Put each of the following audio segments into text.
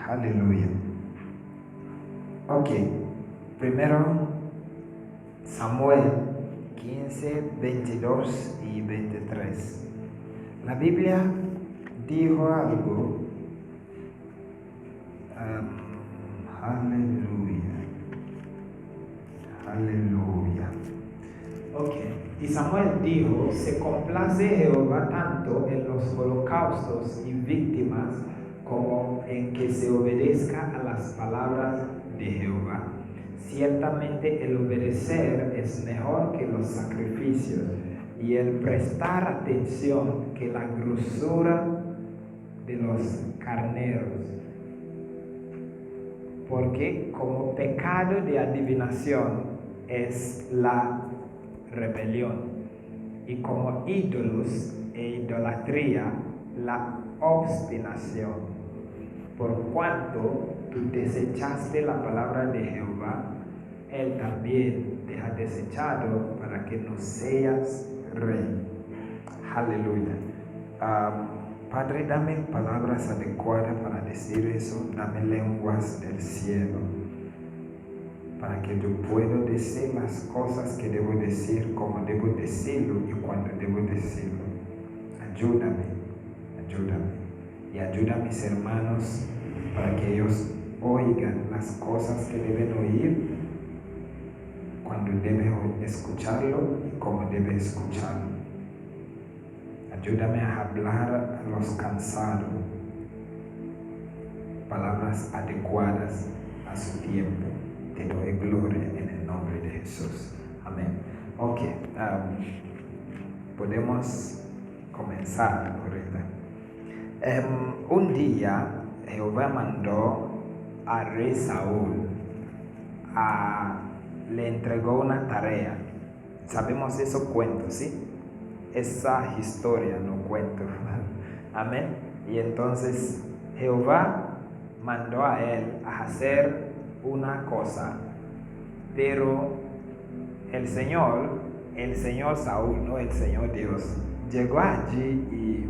Aleluya. Ok, primero Samuel 15, 22 y 23. La Biblia dijo algo. Aleluya. Ok, y Samuel dijo: se complace Jehová tanto en los holocaustos y víctimas como en que se obedezca a las palabras de Jehová. Ciertamente el obedecer es mejor que los sacrificios, y el prestar atención que la grosura de los carneros. Porque como pecado de adivinación es la rebelión, y como ídolos e idolatría la obstinación. Por cuanto tú desechaste la palabra de Jehová, Él también te ha desechado para que no seas rey. Aleluya. Padre, dame palabras adecuadas para decir eso. Dame lenguas del cielo para que yo pueda decir las cosas que debo decir, como debo decirlo y cuando debo decirlo. Ayúdame. Y ayuda a mis hermanos para que ellos oigan las cosas que deben oír, cuando deben escucharlo y cómo deben escucharlo. Ayúdame a hablar a los cansados palabras adecuadas a su tiempo. Te doy gloria en el nombre de Jesús. Amén. Ok, podemos comenzar ahorita. Un día Jehová mandó a rey Saúl, le entregó una tarea. Sabemos esos cuentos, ¿sí? Esa historia no cuento. Amén. Y entonces Jehová mandó a él a hacer una cosa, pero el Señor Saúl, no el Señor Dios, llegó allí y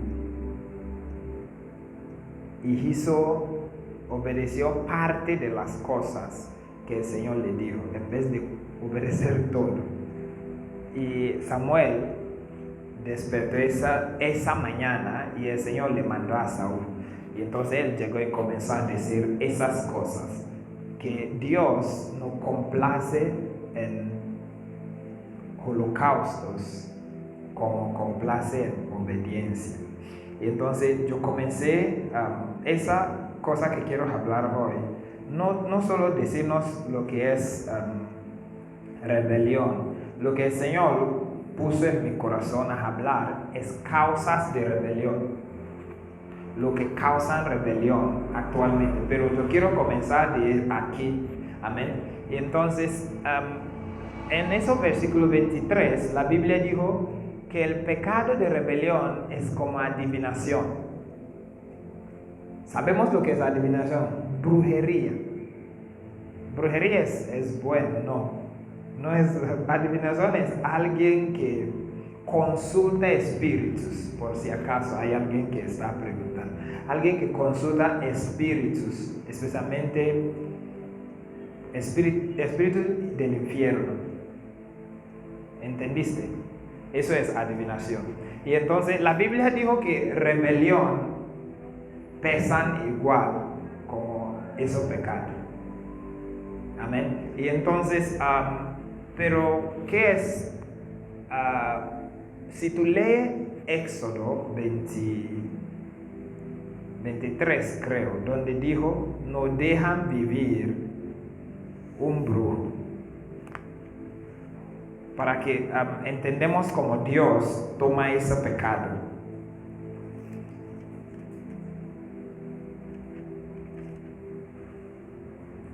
obedeció parte de las cosas que el Señor le dijo, en vez de obedecer todo. Y Samuel despertó esa mañana y el Señor le mandó a Saúl. Y entonces él llegó y comenzó a decir esas cosas, que Dios no complace en holocaustos como complace en obediencia. Y entonces yo comencé esa cosa que quiero hablar hoy, no solo decirnos lo que es rebelión. Lo que el Señor puso en mi corazón a hablar es causas de rebelión, lo que causan rebelión actualmente, pero yo quiero comenzar de aquí. Amén. Y entonces en esos versículos 23 la Biblia dijo que el pecado de rebelión es como adivinación. ¿Sabemos lo que es adivinación? Brujería. Brujería es bueno, no es adivinación, es alguien que consulta espíritus, por si acaso hay alguien que está preguntando. Alguien que consulta espíritus, especialmente espíritus del infierno. ¿Entendiste? Eso es adivinación. Y entonces la Biblia dijo que rebelión pesan igual como esos pecados. Amén. Y entonces, pero ¿qué es? Si tú lees Éxodo 23, creo, donde dijo: no dejan vivir un brujo. Para que entendemos cómo Dios toma ese pecado.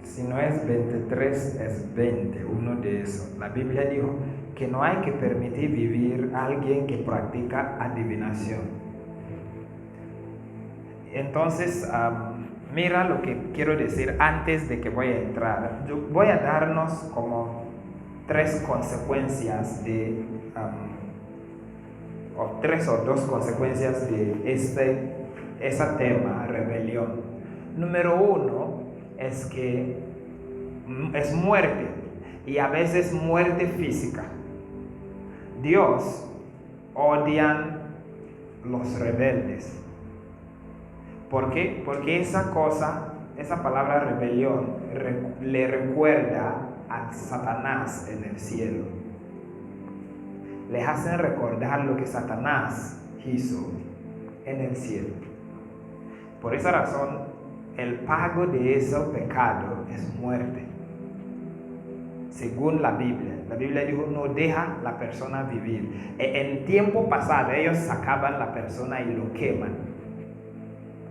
Si no es 23, es 20, uno de esos. La Biblia dijo que no hay que permitir vivir a alguien que practica adivinación. Entonces, mira lo que quiero decir antes de que voy a entrar. Yo voy a darnos como 3 consecuencias o 2 consecuencias de ese tema, rebelión. Número uno es que es muerte, y a veces muerte física. Dios odia los rebeldes. ¿Por qué? Porque esa palabra rebelión, le recuerda a Satanás en el cielo. Les hacen recordar lo que Satanás hizo en el cielo. Por esa razón, el pago de ese pecado es muerte. Según la Biblia dijo, no deja la persona vivir. En tiempo pasado, ellos sacaban la persona y lo queman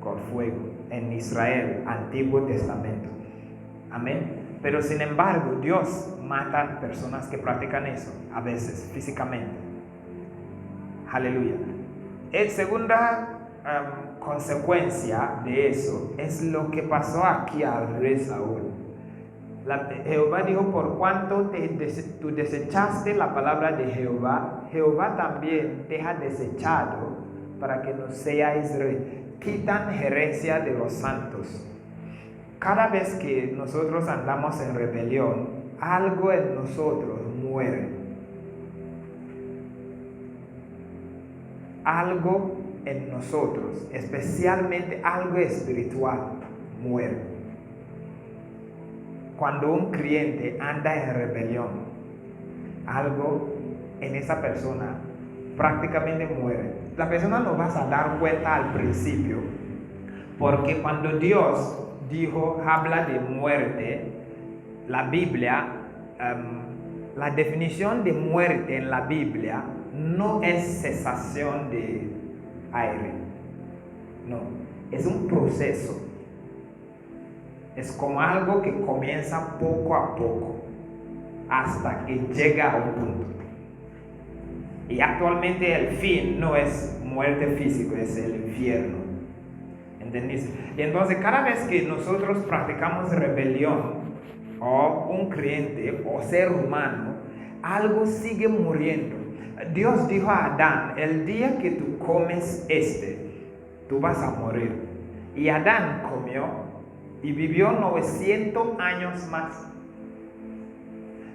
con fuego. En Israel, Antiguo Testamento. Amén. Pero sin embargo, Dios mata a personas que practican eso, a veces, físicamente. Aleluya. Segunda consecuencia de eso es lo que pasó aquí al rey Saúl. Jehová dijo, por cuanto tú desechaste la palabra de Jehová, Jehová también te ha desechado para que no seáis rey. Quitan herencia de los santos. Cada vez que nosotros andamos en rebelión, algo en nosotros muere. Algo en nosotros, especialmente algo espiritual, muere. Cuando un creyente anda en rebelión, algo en esa persona prácticamente muere. La persona no va a dar cuenta al principio, porque cuando Dios habla de muerte, la Biblia, la definición de muerte en la Biblia no es cesación de aire, no, es un proceso. Es como algo que comienza poco a poco hasta que llega a un punto. Y actualmente el fin no es muerte física, es el infierno. ¿Entendés? Y entonces cada vez que nosotros practicamos rebelión, o un creyente o ser humano, algo sigue muriendo. Dios dijo a Adán, el día que tú comes tú vas a morir. Y Adán comió y vivió 900 años más.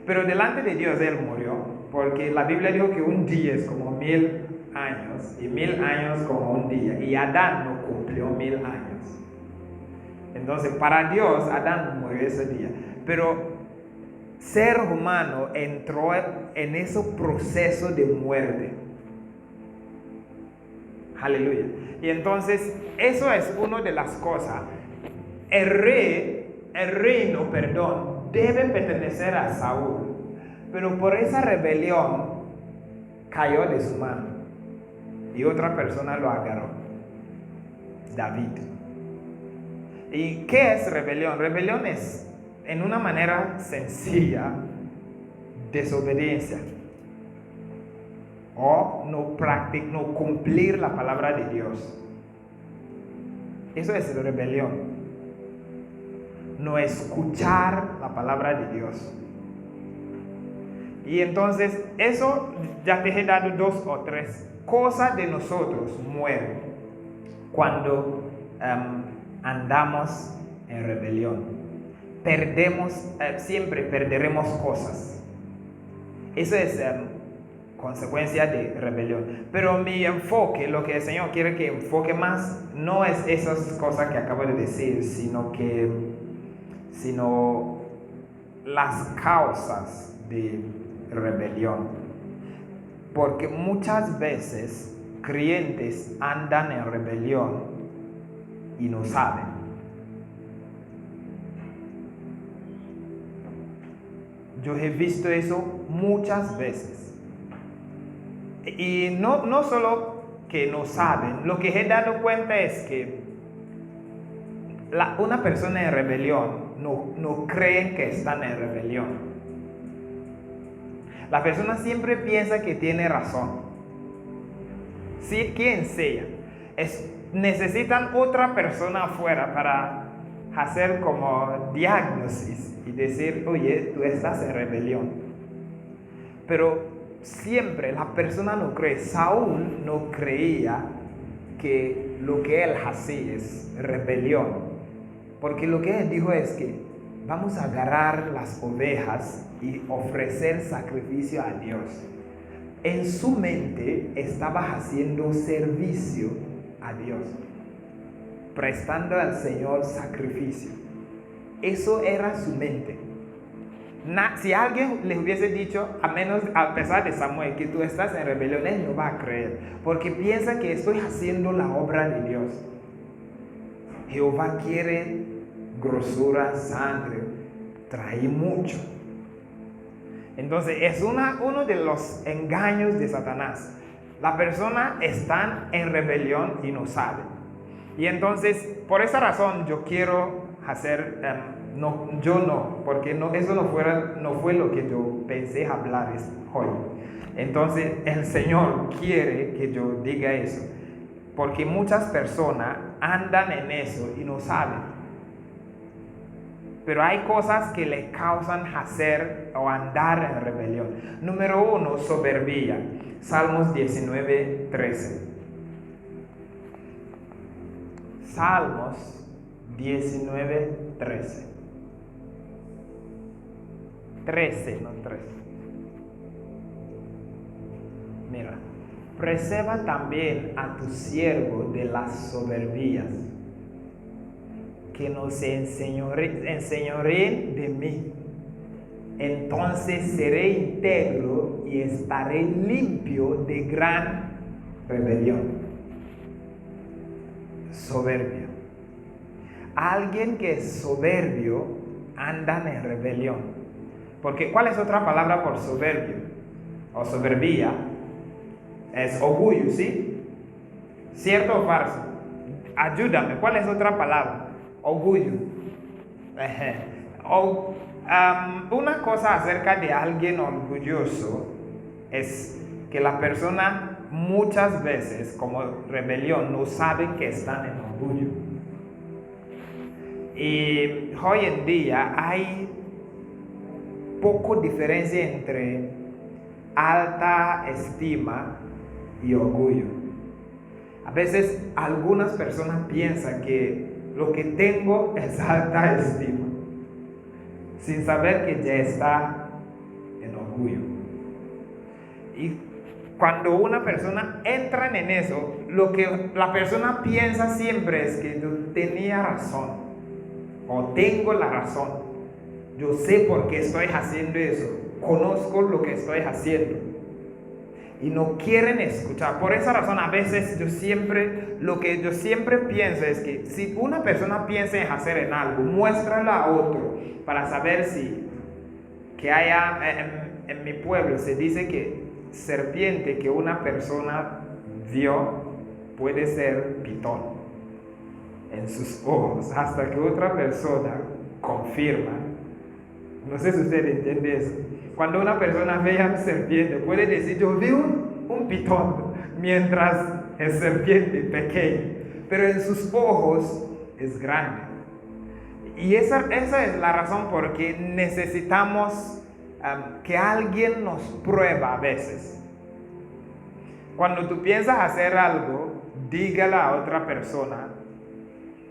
Pero delante de Dios él murió, porque la Biblia dijo que un día es como 1000 años, y 1000 años como un día, y Adán no cumplió 1000 años. Entonces para Dios Adán murió ese día, pero ser humano entró en ese proceso de muerte. Aleluya. Y entonces eso es una de las cosas. El reino, debe pertenecer a Saúl, pero por esa rebelión cayó de su mano y otra persona lo agarró, David. ¿Y qué es rebelión? Rebelión es, en una manera sencilla, desobediencia o no cumplir la palabra de Dios. Eso es rebelión. No escuchar la palabra de Dios. Y entonces eso ya te he dado 2 o 3 cosas de nosotros mueren cuando andamos en rebelión. Siempre perderemos cosas. Eso es consecuencia de rebelión. Pero mi enfoque, lo que el Señor quiere que enfoque más, no es esas cosas que acabo de decir, sino las causas de rebelión. Porque muchas veces creyentes andan en rebelión y no saben. Yo he visto eso muchas veces. Y no solo que no saben, lo que he dado cuenta es que una persona en rebelión no creen que están en rebelión. La persona siempre piensa que tiene razón. Sí, quien sea. Necesitan otra persona afuera para hacer como diagnosis y decir, oye, tú estás en rebelión. Pero siempre la persona no cree. Saúl no creía que lo que él hacía es rebelión. Porque lo que él dijo es que vamos a agarrar las ovejas y ofrecer sacrificio a Dios. En su mente estaba haciendo servicio a Dios, prestando al Señor sacrificio. Eso era su mente. Si alguien le hubiese dicho, a pesar de Samuel, que tú estás en rebelión, él no va a creer, porque piensa que estoy haciendo la obra de Dios. Jehová quiere grosura, sangre, trae mucho. Entonces es uno de los engaños de Satanás. La persona está en rebelión y no sabe. Y entonces, por esa razón, yo quiero hacer, porque eso no fue lo que yo pensé hablar hoy. Entonces, el Señor quiere que yo diga eso, porque muchas personas andan en eso y no saben. Pero hay cosas que le causan hacer o andar en rebelión. Número 1, soberbia. Salmos 19:13. Salmos 19:13. 13, no 13. Mira, preserva también a tu siervo de las soberbias, que nos enseñoreen de mí. Entonces seré íntegro y estaré limpio de gran rebelión. Soberbio. Alguien que es soberbio anda en rebelión. Porque ¿cuál es otra palabra por soberbio? O soberbia. Es orgullo, ¿sí? ¿Cierto o falso? Ayúdame, ¿cuál es otra palabra? Orgullo. Una cosa acerca de alguien orgulloso es que la persona muchas veces, como rebelión, no saben que están en orgullo. Y hoy en día hay poco diferencia entre alta estima y orgullo. A veces algunas personas piensan que lo que tengo es alta estima, sin saber que ya está en orgullo. Y cuando una persona entra en eso, lo que la persona piensa siempre es que yo tenía razón, o tengo la razón, yo sé por qué estoy haciendo eso, conozco lo que estoy haciendo. Y no quieren escuchar. Por esa razón, a veces lo que yo siempre pienso es que si una persona piensa en hacer en algo, muéstralo a otro para saber que haya, en mi pueblo se dice que serpiente que una persona vio puede ser pitón en sus ojos, hasta que otra persona confirma. No sé si usted entiende eso. Cuando una persona ve a una serpiente, puede decir, yo vi un pitón, mientras es serpiente pequeño, pero en sus ojos es grande. Y esa es la razón por que necesitamos que alguien nos prueba a veces. Cuando tú piensas hacer algo, dígale a otra persona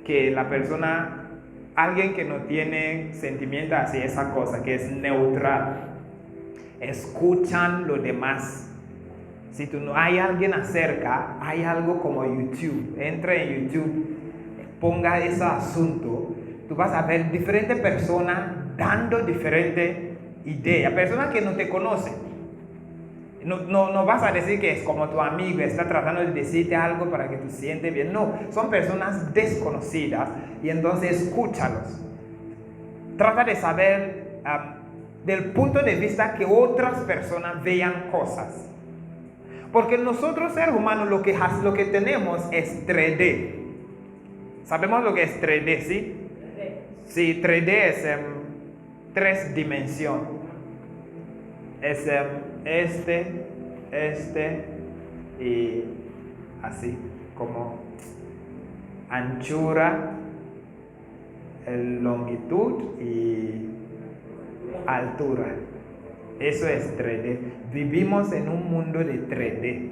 que la persona, alguien que no tiene sentimiento hacia esa cosa, que es neutral. Escuchan lo demás. Si tú no hay alguien acerca, hay algo como YouTube. Entra en YouTube, ponga ese asunto. Tú vas a ver diferentes personas dando diferentes ideas. Personas que no te conocen. No vas a decir que es como tu amigo, está tratando de decirte algo para que tú sientes bien. No, son personas desconocidas y entonces escúchalos. Trata de saber del punto de vista que otras personas vean cosas. Porque nosotros seres humanos lo que tenemos es 3D. ¿Sabemos lo que es 3D, sí? 3D. Sí, 3D es 3 dimensiones. Es este y así, como anchura, longitud y altura. Eso es 3D. Vivimos en un mundo de 3D.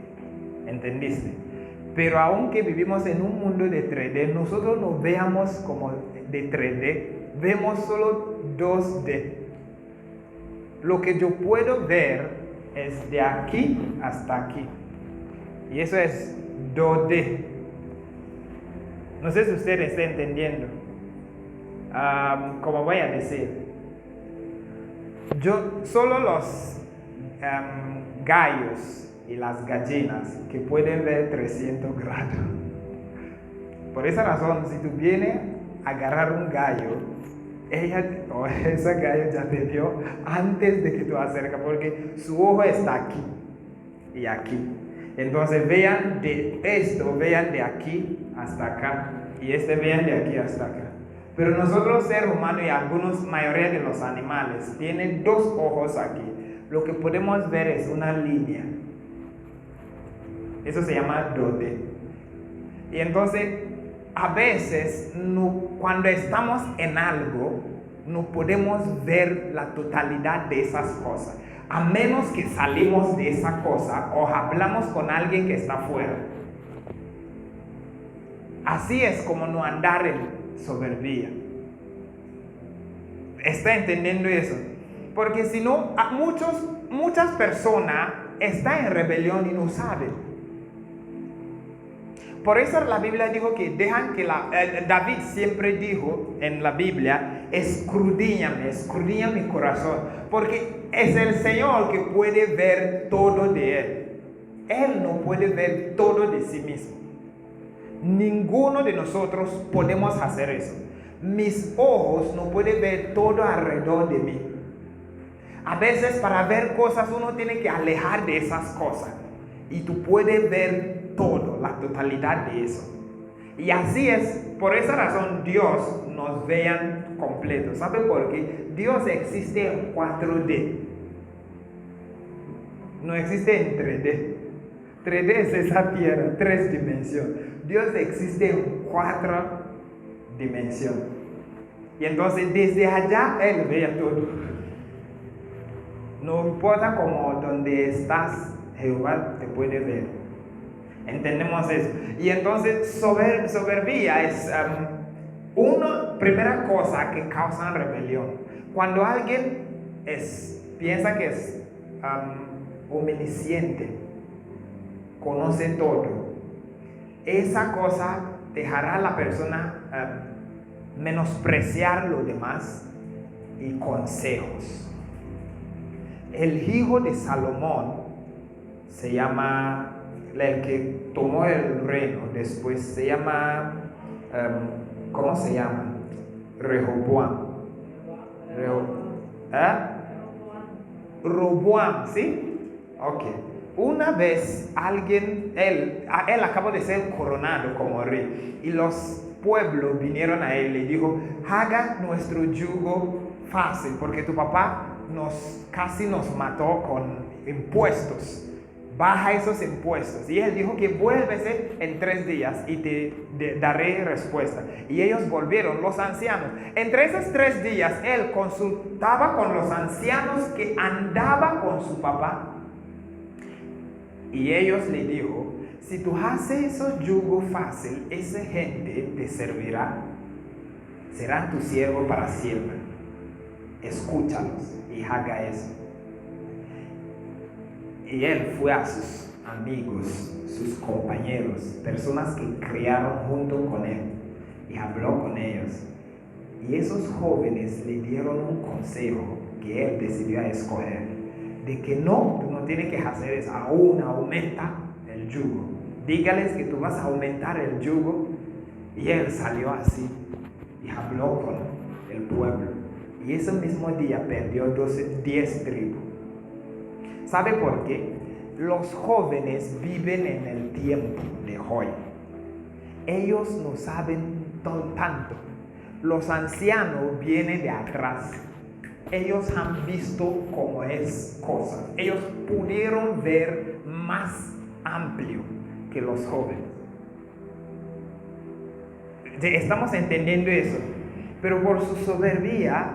¿Entendiste? Pero aunque vivimos en un mundo de 3D, nosotros no veamos como de 3D, vemos solo 2D. Lo que yo puedo ver es de aquí hasta aquí. Y eso es 2D. No sé si usted está entendiendo. Como voy a decir, solo los gallos y las gallinas que pueden ver 300 grados. Por esa razón, si tú vienes a agarrar un gallo, esa gallo ya te vio antes de que tú acercas, porque su ojo está aquí y aquí. Entonces vean de esto, vean de aquí hasta acá, y vean de aquí hasta acá. Pero nosotros, seres humanos y mayoría de los animales, tienen 2 ojos aquí. Lo que podemos ver es una línea. Eso se llama 2D. Y entonces, a veces, cuando estamos en algo, no podemos ver la totalidad de esas cosas. A menos que salimos de esa cosa o hablamos con alguien que está fuera. Así es como no andar en soberbia. ¿Está entendiendo eso? Porque si no, muchas personas están en rebelión y no saben. Por eso la Biblia dijo que David siempre dijo en la Biblia, escudriñame mi corazón, porque es el Señor que puede ver todo de Él. Él no puede ver todo de sí mismo. Ninguno de nosotros podemos hacer eso. Mis ojos no pueden ver todo alrededor de mí. A veces para ver cosas uno tiene que alejar de esas cosas. Y tú puedes ver todo, la totalidad de eso. Y así es, por esa razón Dios nos vean completos. ¿Sabe por qué? Dios existe en 4D. No existe en 3D. 3D es esa tierra, 3 dimensiones. Dios existe en 4 dimensiones. Y entonces desde allá Él ve todo. No importa como donde estás, Jehová te puede ver. Entendemos eso. Y entonces soberbia es primera cosa que causa rebelión. Cuando alguien piensa que es omnisciente, conoce todo, esa cosa dejará a la persona menospreciar lo demás y consejos. El hijo de Salomón se llama, el que tomó el reino después, se llama, ¿cómo se llama? Rehoboam. Roboam, ¿sí? Ok. Una vez él acabó de ser coronado como rey, y los pueblos vinieron a él y le dijo, haga nuestro yugo fácil, porque tu papá casi nos mató con impuestos. Baja esos impuestos. Y él dijo que vuélvese en 3 días y te daré respuesta. Y ellos volvieron, los ancianos. Entre esos 3 días, él consultaba con los ancianos que andaban con su papá. Y ellos le dijo, si tú haces esos yugo fácil, esa gente te servirá. Serán tu siervo para siempre. Escúchalos y haga eso. Y él fue a sus amigos, sus compañeros, personas que criaron junto con él, y habló con ellos. Y esos jóvenes le dieron un consejo que él decidió escoger, de que tú no tienes que hacer eso, aún aumenta el yugo. Dígales que tú vas a aumentar el yugo. Y él salió así y habló con el pueblo. Y ese mismo día perdió 10 tribus. ¿Sabe por qué? Los jóvenes viven en el tiempo de hoy. Ellos no saben tanto. Los ancianos vienen de atrás. Ellos han visto cómo es cosa. Ellos pudieron ver más amplio que los jóvenes. Estamos entendiendo eso. Pero por su soberbia,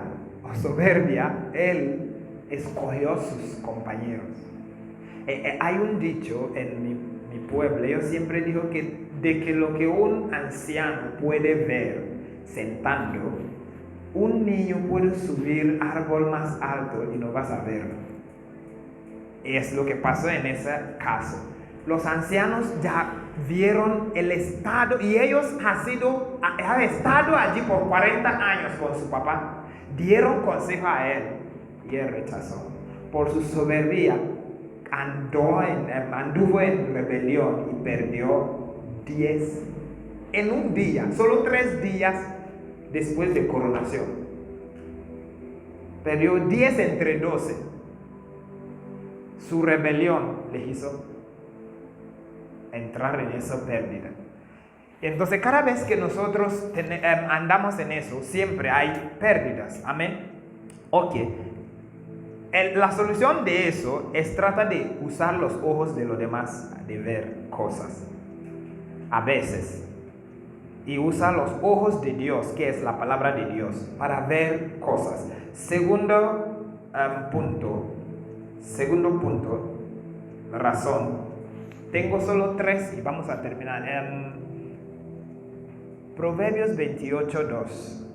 él escogió sus compañeros. Hay un dicho en mi pueblo, ellos siempre dijo que lo que un anciano puede ver sentando, un niño puede subir árbol más alto y no vas a verlo. Es lo que pasó en ese caso. Los ancianos ya vieron el estado y ellos han estado allí por 40 años con su papá. Dieron consejo a él y él rechazó. Por su soberbia anduvo en rebelión y perdió 10 en un día, solo 3 días después de coronación. Perdió 10 entre 12. Su rebelión le hizo entrar en esa pérdida. Entonces, cada vez que nosotros andamos en eso, siempre hay pérdidas. Amén. Ok. La solución de eso es tratar de usar los ojos de los demás, de ver cosas. A veces. Y usa los ojos de Dios, que es la palabra de Dios, para ver cosas. Segundo punto, razón. Tengo solo 3 y vamos a terminar. Proverbios 28:2.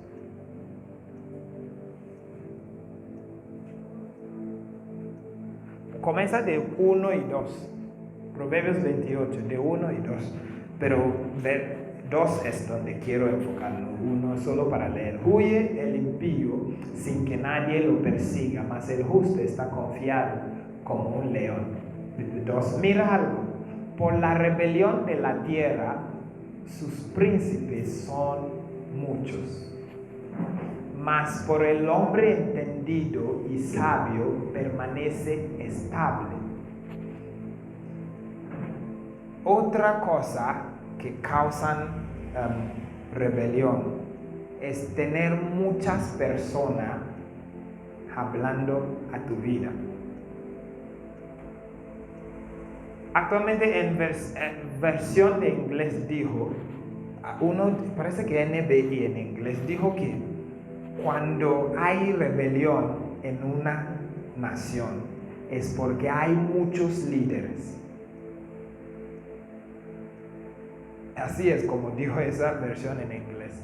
Comienza de 1 y 2. Proverbios 28, de 1 y 2. Pero 2 es donde quiero enfocarnos. 1 solo para leer. Huye el impío sin que nadie lo persiga, mas el justo está confiado como un león. 2. Mira algo. Por la rebelión de la tierra, sus príncipes son muchos. Mas por el hombre entendido y sabio permanece estable. Otra cosa que causan rebelión es tener muchas personas hablando a tu vida. Actualmente en versión de inglés dijo, parece que NBI en inglés dijo que cuando hay rebelión en una nación es porque hay muchos líderes. Así es como dijo esa versión en inglés.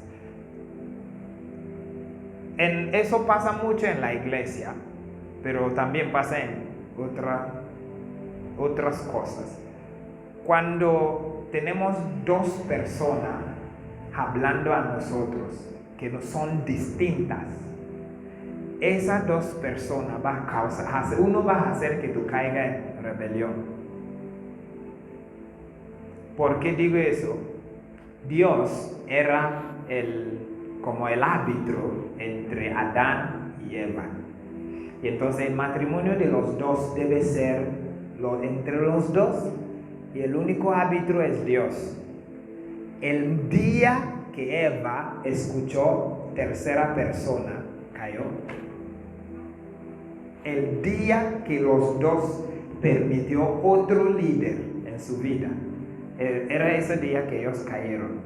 Eso pasa mucho en la iglesia, pero también pasa en otras cosas. Cuando tenemos 2 personas hablando a nosotros que no son distintas, esas 2 personas uno va a hacer que tú caigas en rebelión. ¿Por qué digo eso? Dios era como el árbitro entre Adán y Eva. Y entonces el matrimonio de los 2 debe ser entre los 2 y el único árbitro es Dios. El día que Eva escuchó tercera persona, cayó. El día que los 2 permitió otro líder en su vida, era ese día que ellos cayeron.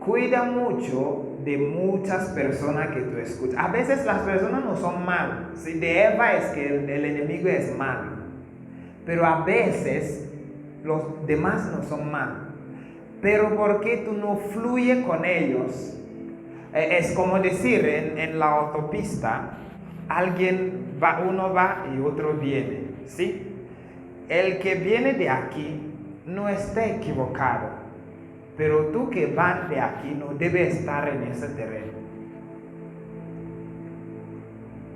Cuida mucho de muchas personas que tú escuchas. A veces las personas no son malas. ¿Sí? De Eva es que el enemigo es malo. Pero a veces los demás no son malos. Pero ¿por qué tú no fluyes con ellos? Es como decir, en la autopista, uno va y otro viene, ¿sí? El que viene de aquí no está equivocado, pero tú que vas de aquí no debes estar en ese terreno.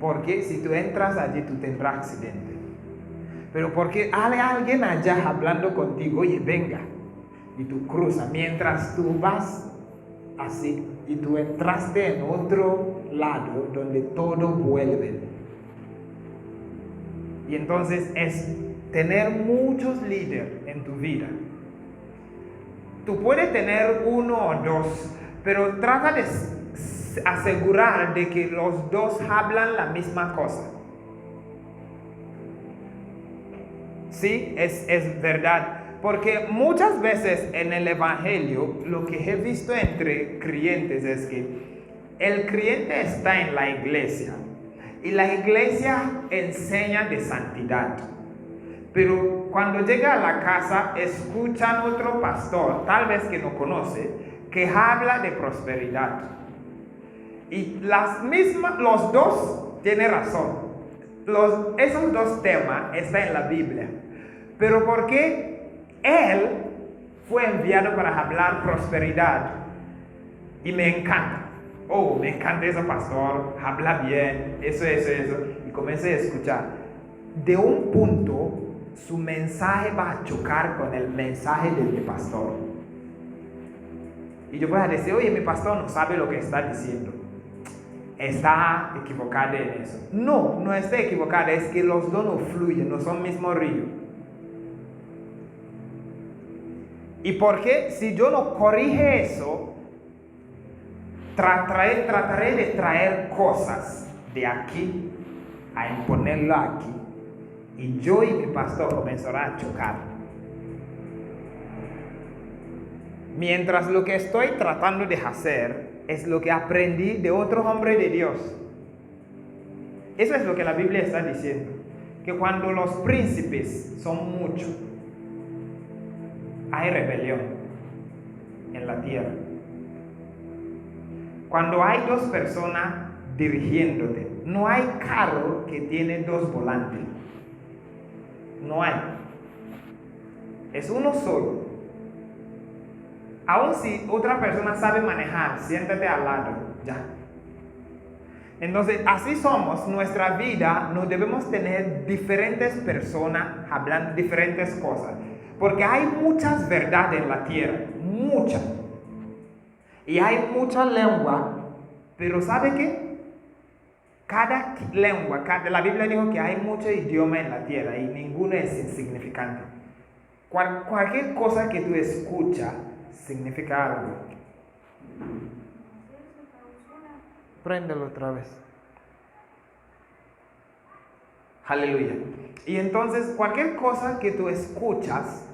Porque si tú entras allí, tú tendrás accidente. Pero porque hay alguien allá hablando contigo, oye, venga. Y tú cruzas, mientras tú vas así, y tú entraste en otro lado donde todo vuelve. Y entonces es tener muchos líderes en tu vida. Tú puedes tener 1 o 2, pero trata de asegurar de que los 2 hablan la misma cosa. Sí, es verdad. Porque muchas veces en el evangelio lo que he visto entre creyentes es que el creyente está en la iglesia y la iglesia enseña de santidad. pero cuando llega a la casa escuchan otro pastor, tal vez que no conoce, que habla de prosperidad. Y los dos tienen razón. Esos dos temas están en la Biblia. Pero porque él fue enviado para hablar prosperidad, y me encanta. Oh, me encanta ese pastor, habla bien, eso. Y comencé a escuchar. De un punto, su mensaje va a chocar con el mensaje de mi pastor. Y yo voy a decir, oye, mi pastor no sabe lo que está diciendo. Está equivocado en eso. No está equivocado, es que los dos no fluyen, no son mismo río. ¿Y por qué? Si yo no corrige eso, trataré de traer cosas de aquí a imponerlo aquí, y yo y mi pastor comenzarán a chocar. Mientras lo que estoy tratando de hacer es lo que aprendí de otro hombre de Dios. Eso es lo que la Biblia está diciendo, que cuando los príncipes son muchos, hay rebelión en la tierra. Cuando hay dos personas dirigiéndote, no hay carro que tiene dos volantes. No hay. Es uno solo. Aun si otra persona sabe manejar, siéntate al lado, ya. Entonces, así somos. Nuestra vida, no debemos tener diferentes personas hablando diferentes cosas. Porque hay muchas verdades en la tierra, muchas. Y hay mucha lengua, pero ¿sabe qué? Cada lengua, la Biblia dijo que hay mucho idioma en la tierra y ninguno es insignificante. Cualquier cosa que tú escuchas significa algo. Préndelo otra vez. Aleluya. Y entonces cualquier cosa que tú escuchas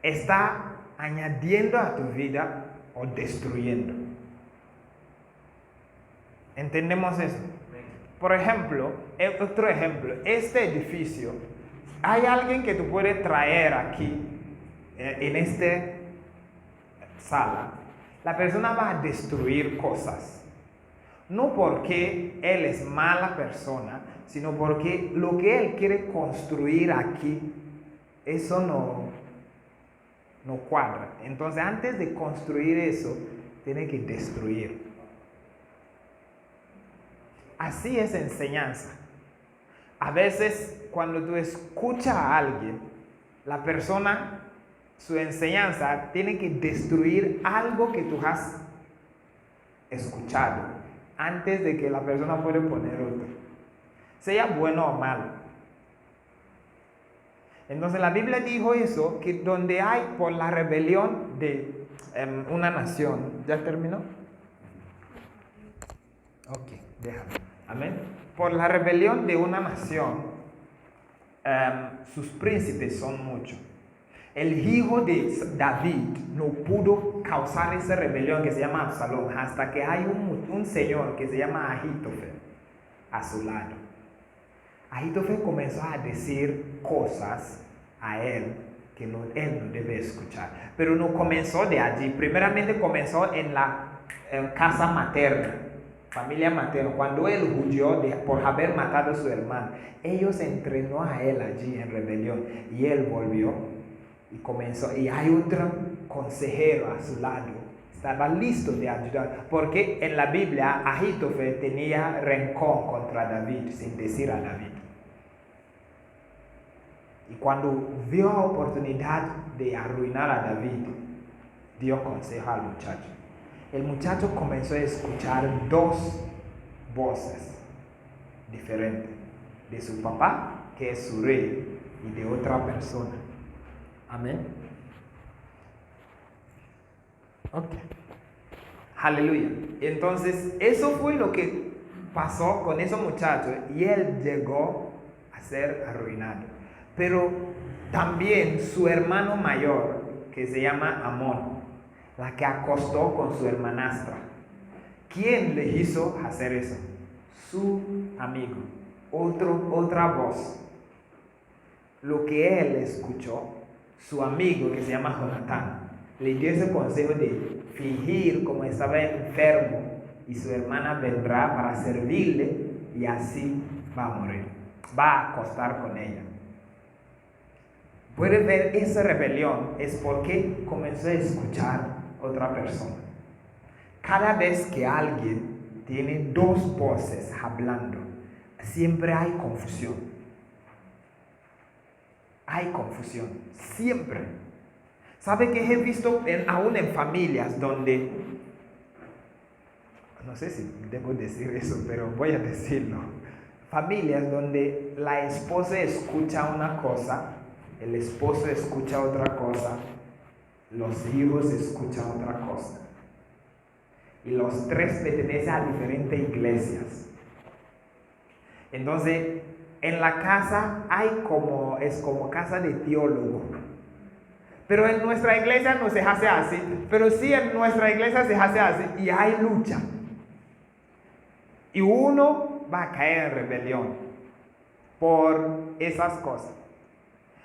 está añadiendo a tu vida o destruyendo. ¿Entendemos eso? Por ejemplo, otro ejemplo, este edificio, hay alguien que tú puedes traer aquí, en esta sala. La persona va a destruir cosas. No porque él es mala persona, sino porque lo que él quiere construir aquí, eso no cuadra. Entonces, antes de construir eso, tiene que destruir. Así es enseñanza. A veces, cuando tú escuchas a alguien, la persona, su enseñanza, tiene que destruir algo que tú has escuchado antes de que la persona pueda poner otro, sea bueno o malo. Entonces la Biblia dijo eso, que donde hay por la rebelión de una nación. ¿Ya terminó? Ok, déjame. Amén. Por la rebelión de una nación, sus príncipes son muchos. El hijo de David no pudo causar esa rebelión que se llama Absalón hasta que hay un señor que se llama Ahitofel a su lado. Ahitofel comenzó a decir cosas a él que él no debe escuchar. Pero no comenzó de allí. Primeramente comenzó en la casa materna, familia materna. Cuando él huyó por haber matado a su hermano, ellos entrenó a él allí en rebelión y él volvió. Y comenzó, y hay otro consejero a su lado, estaba listo de ayudar, porque en la Biblia Ahitofel tenía rencor contra David, sin decir a David. Y cuando vio la oportunidad de arruinar a David, dio consejo al muchacho. El muchacho comenzó a escuchar dos voces diferentes, de su papá, que es su rey, y de otra persona. Amén. Ok. Aleluya. Entonces, eso fue lo que pasó con ese muchacho y él llegó a ser arruinado. Pero también su hermano mayor, que se llama Amón, la que acostó con su hermanastra. ¿Quién le hizo hacer eso? Su amigo. Otra voz. lo que él escuchó, su amigo que se llama Jonatán, le dio ese consejo de fingir como estaba enfermo y su hermana vendrá para servirle y así va a morir, va a acostar con ella. Puedes ver esa rebelión es porque comenzó a escuchar otra persona. Cada vez que alguien tiene dos voces hablando, siempre hay confusión. Hay confusión, siempre. ¿Sabe qué he visto aún en familias donde, no sé si debo decir eso, pero voy a decirlo, familias donde la esposa escucha una cosa, el esposo escucha otra cosa, los hijos escuchan otra cosa, y los tres pertenecen a diferentes iglesias. Entonces, en la casa es como casa de teólogo. Pero en nuestra iglesia no se hace así. Pero sí en nuestra iglesia se hace así. Y hay lucha. Y uno va a caer en rebelión por esas cosas.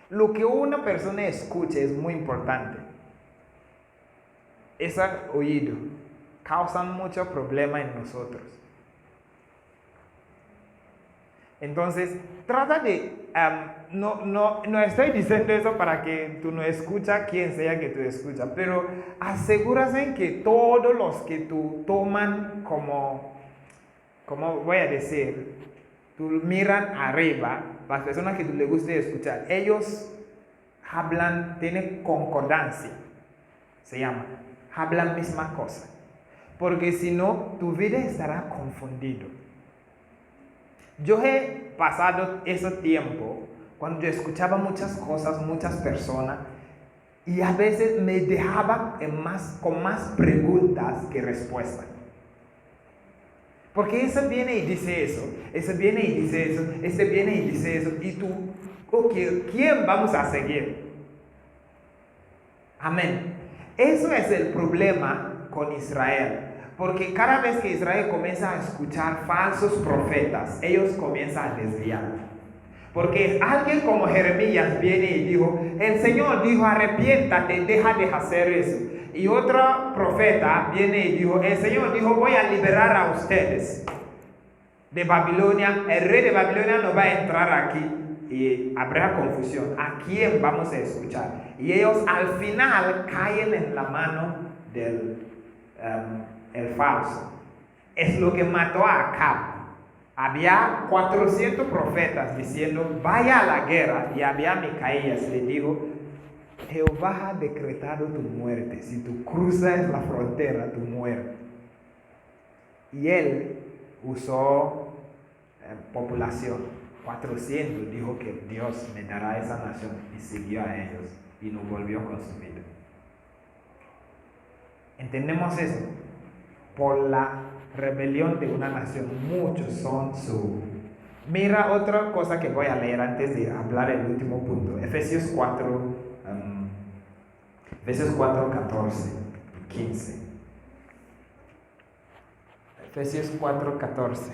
Lo que una persona escuche es muy importante. Ese oído causa mucho problema en nosotros. Entonces, trata de, no estoy diciendo eso para que tú no escuchas quien sea que tú escuchas, pero asegúrate que todos los que tú toman como voy a decir, tú miran arriba, las personas que tú le guste escuchar, ellos hablan, tienen concordancia, se llama, hablan misma cosa, porque si no, tu vida estará confundido. Yo he pasado ese tiempo cuando yo escuchaba muchas cosas, muchas personas, y a veces me dejaba con más preguntas que respuestas. Porque ese viene y dice eso, ese viene y dice eso, ese viene y dice eso, y tú, ¿quién vamos a seguir? Amén. Eso es el problema con Israel. Porque cada vez que Israel comienza a escuchar falsos profetas, ellos comienzan a desviar. Porque alguien como Jeremías viene y dijo, el Señor dijo, arrepiéntate, deja de hacer eso. Y otro profeta viene y dijo, el Señor dijo, voy a liberar a ustedes de Babilonia. El rey de Babilonia no va a entrar aquí y habrá confusión. ¿A quién vamos a escuchar? Y ellos al final caen en la mano del el falso. Es lo que mató a Acab. Había 400 profetas diciendo, vaya a la guerra. Y había Micaías, le dijo, Jehová ha decretado tu muerte. Si tú cruzas la frontera, tu muerte. Y él usó población. 400 dijo que Dios me dará esa nación. Y siguió a ellos. Y no volvió con su vida. ¿Entendemos eso? Por la rebelión de una nación, muchos son su... Mira otra cosa que voy a leer antes de hablar el último punto. Efesios 4, 14, 15. Efesios 4, 14.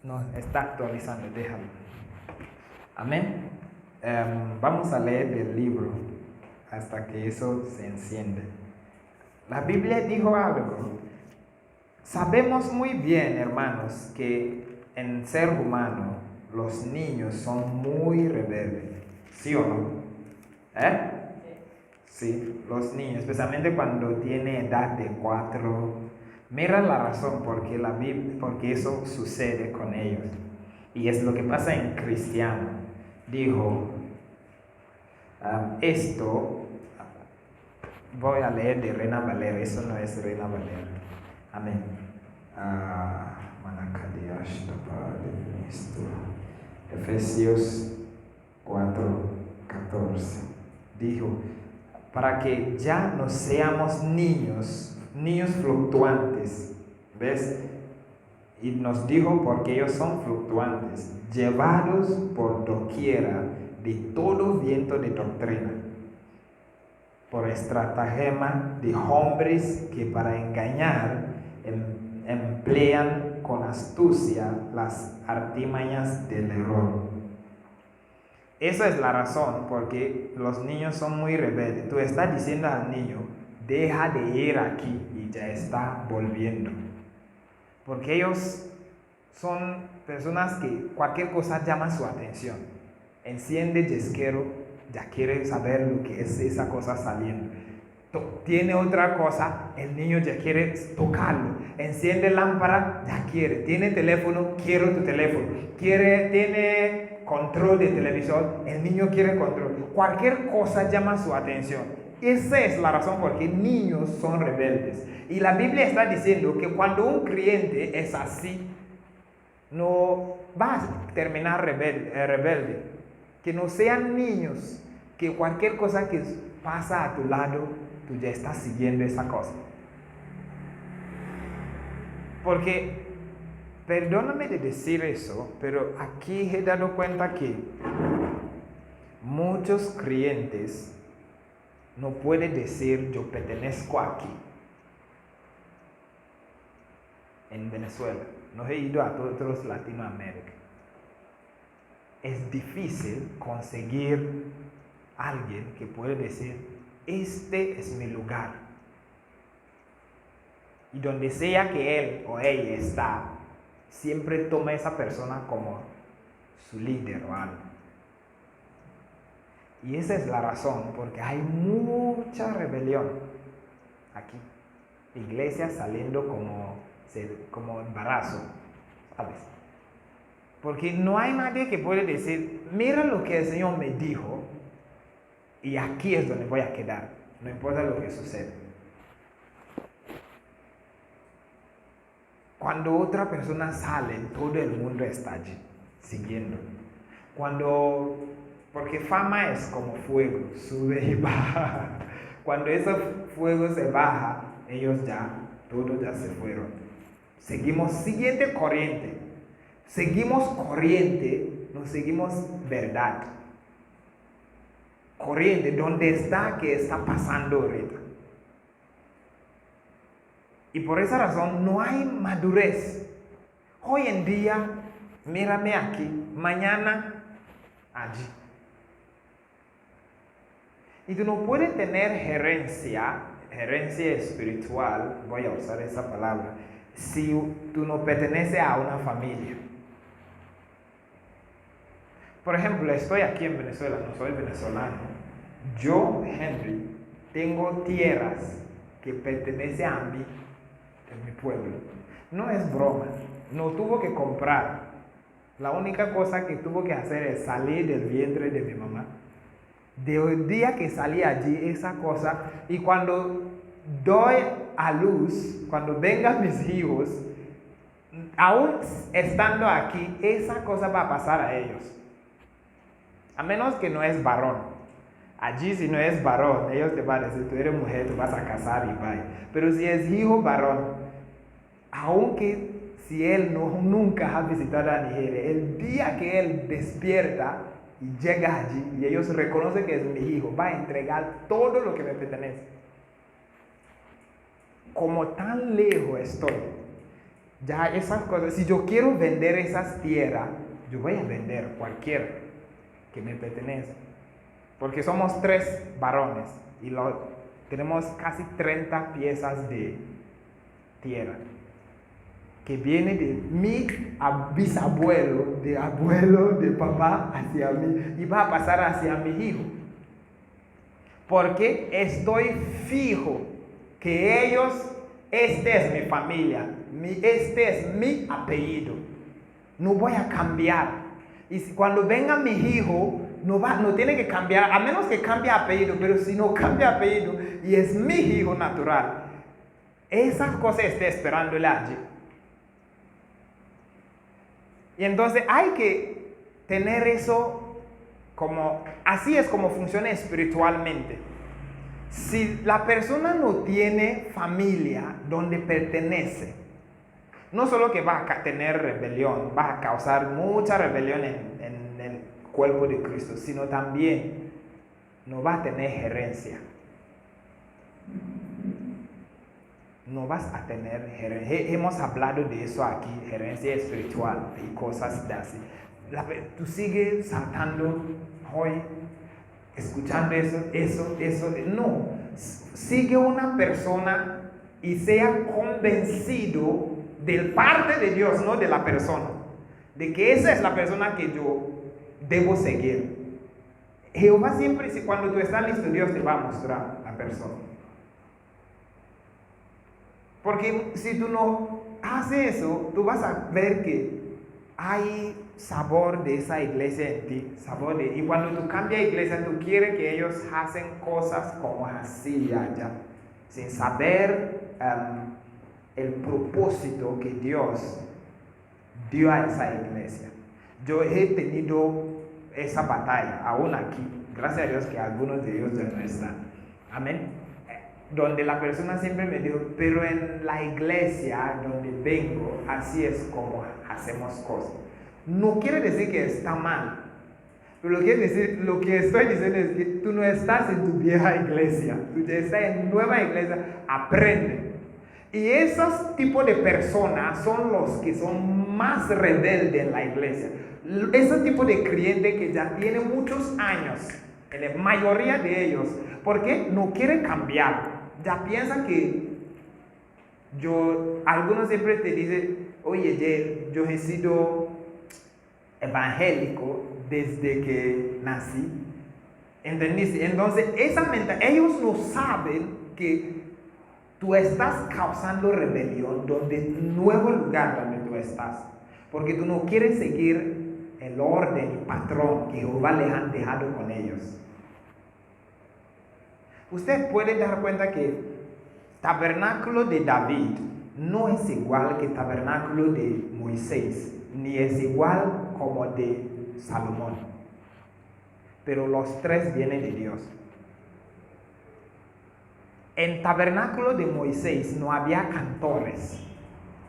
No, está actualizando, déjalo. Amén. Vamos a leer el libro hasta que eso se enciende. La Biblia dijo algo. Sabemos muy bien, hermanos, que en ser humano los niños son muy rebeldes. ¿Sí o no? Sí, los niños, especialmente cuando tienen edad de 4. Mira la razón porque eso sucede con ellos. Y es lo que pasa en cristiano. Dijo, esto... Voy a leer de Reina Valera, eso no es Reina Valera. Amén. Efesios 4, 14. Dijo, para que ya no seamos niños fluctuantes. ¿Ves? Y nos dijo porque ellos son fluctuantes, llevados por doquiera de todo viento de doctrina, por estratagema de hombres que para engañar emplean con astucia las artimañas del error. Esa es la razón porque los niños son muy rebeldes. Tú estás diciendo al niño, deja de ir aquí y ya está volviendo. Porque ellos son personas que cualquier cosa llama su atención. Enciende yesquero, ya quiere saber lo que es esa cosa saliendo. Tiene otra cosa, el niño ya quiere tocarlo. Enciende lámpara, ya quiere. Tiene teléfono, quiero tu teléfono. Tiene control de televisor, el niño quiere control. Cualquier cosa llama su atención. Esa es la razón por qué niños son rebeldes. Y la Biblia está diciendo que cuando un creyente es así, no va a terminar rebelde. Que no sean niños, que cualquier cosa que pasa a tu lado, tú ya estás siguiendo esa cosa. Porque, perdóname de decir eso, pero aquí he dado cuenta que muchos creyentes no pueden decir yo pertenezco aquí. En Venezuela, no he ido a todos Latinoamérica. Es difícil conseguir alguien que puede decir este es mi lugar. Y donde sea que él o ella está, siempre toma a esa persona como su líder o algo. Y esa es la razón, porque hay mucha rebelión aquí. Iglesias saliendo como embarazo, ¿sabes? Porque no hay nadie que puede decir, mira lo que el Señor me dijo, y aquí es donde voy a quedar, no importa lo que suceda. Cuando otra persona sale, todo el mundo está allí, siguiendo. Porque fama es como fuego, sube y baja. Cuando ese fuego se baja, todos ya se fueron. Seguimos siguiente corriente. Seguimos corriente, no seguimos verdad. Corriente, ¿dónde está? ¿Qué está pasando ahorita? Y por esa razón no hay madurez. Hoy en día, mírame aquí, mañana allí. Y tú no puedes tener gerencia espiritual, voy a usar esa palabra, si tú no perteneces a una familia. Por ejemplo, estoy aquí en Venezuela, no soy venezolano. Yo, Henry, tengo tierras que pertenecen a mí, en mi pueblo. No es broma, no tuvo que comprar. La única cosa que tuvo que hacer es salir del vientre de mi mamá. Del día que salí allí, esa cosa, y cuando doy a luz, cuando vengan mis hijos, aún estando aquí, esa cosa va a pasar a ellos. A menos que no es varón. Allí si no es varón, ellos te van a decir, tú eres mujer, tú vas a casar y vaya. Pero si es hijo varón, aunque si él nunca ha visitado a Nigeria, el día que él despierta y llega allí y ellos reconocen que es mi hijo, va a entregar todo lo que me pertenece. Como tan lejos estoy, ya esas cosas, si yo quiero vender esas tierras, yo voy a vender cualquier que me pertenece. Porque somos 3 varones y tenemos casi 30 piezas de tierra que viene de mi bisabuelo, de abuelo, de papá hacia mí y va a pasar hacia mi hijo. Porque estoy fijo que este es mi familia, este es mi apellido. No voy a cambiar. Y cuando venga mi hijo, no tiene que cambiar, a menos que cambie apellido, pero si no cambia apellido y es mi hijo natural, esa cosa está esperándole allí. Y entonces hay que tener eso así es como funciona espiritualmente. Si la persona no tiene familia donde pertenece, no solo que va a tener rebelión, va a causar mucha rebelión en el cuerpo de Cristo, sino también no va a tener gerencia. No vas a tener gerencia. Hemos hablado de eso aquí, gerencia espiritual y cosas de así. Tú sigues saltando hoy escuchando eso. No, sigue una persona y sea convencido del parte de Dios, no de la persona, de que esa es la persona que yo debo seguir. Jehová siempre, cuando tú estás listo, Dios te va a mostrar la persona. Porque si tú no haces eso, tú vas a ver que hay sabor de esa iglesia en ti, y cuando tú cambias de iglesia, tú quieres que ellos hacen cosas como así allá, sin saber el propósito que Dios dio a esa iglesia. Yo he tenido esa batalla aún aquí, gracias a Dios que algunos de ellos ya no están. Amén. Donde la persona siempre me dijo, pero en la iglesia donde vengo, así es como hacemos cosas. No quiere decir que está mal, pero lo que estoy diciendo es que tú no estás en tu vieja iglesia, tú ya estás en nueva iglesia, aprende. Y esos tipos de personas son los que son más rebeldes en la iglesia. Ese tipo de creyente que ya tiene muchos años, en la mayoría de ellos, porque no quieren cambiar. Ya piensan que algunos siempre te dicen, oye, yo he sido evangélico desde que nací. ¿Entendiste? Entonces, ellos no saben que tú estás causando rebelión nuevo lugar donde tú estás. Porque tú no quieres seguir el orden y patrón que Jehová le han dejado con ellos. Usted puede dar cuenta que tabernáculo de David no es igual que tabernáculo de Moisés, ni es igual como de Salomón. Pero los tres vienen de Dios. En tabernáculo de Moisés no había cantores,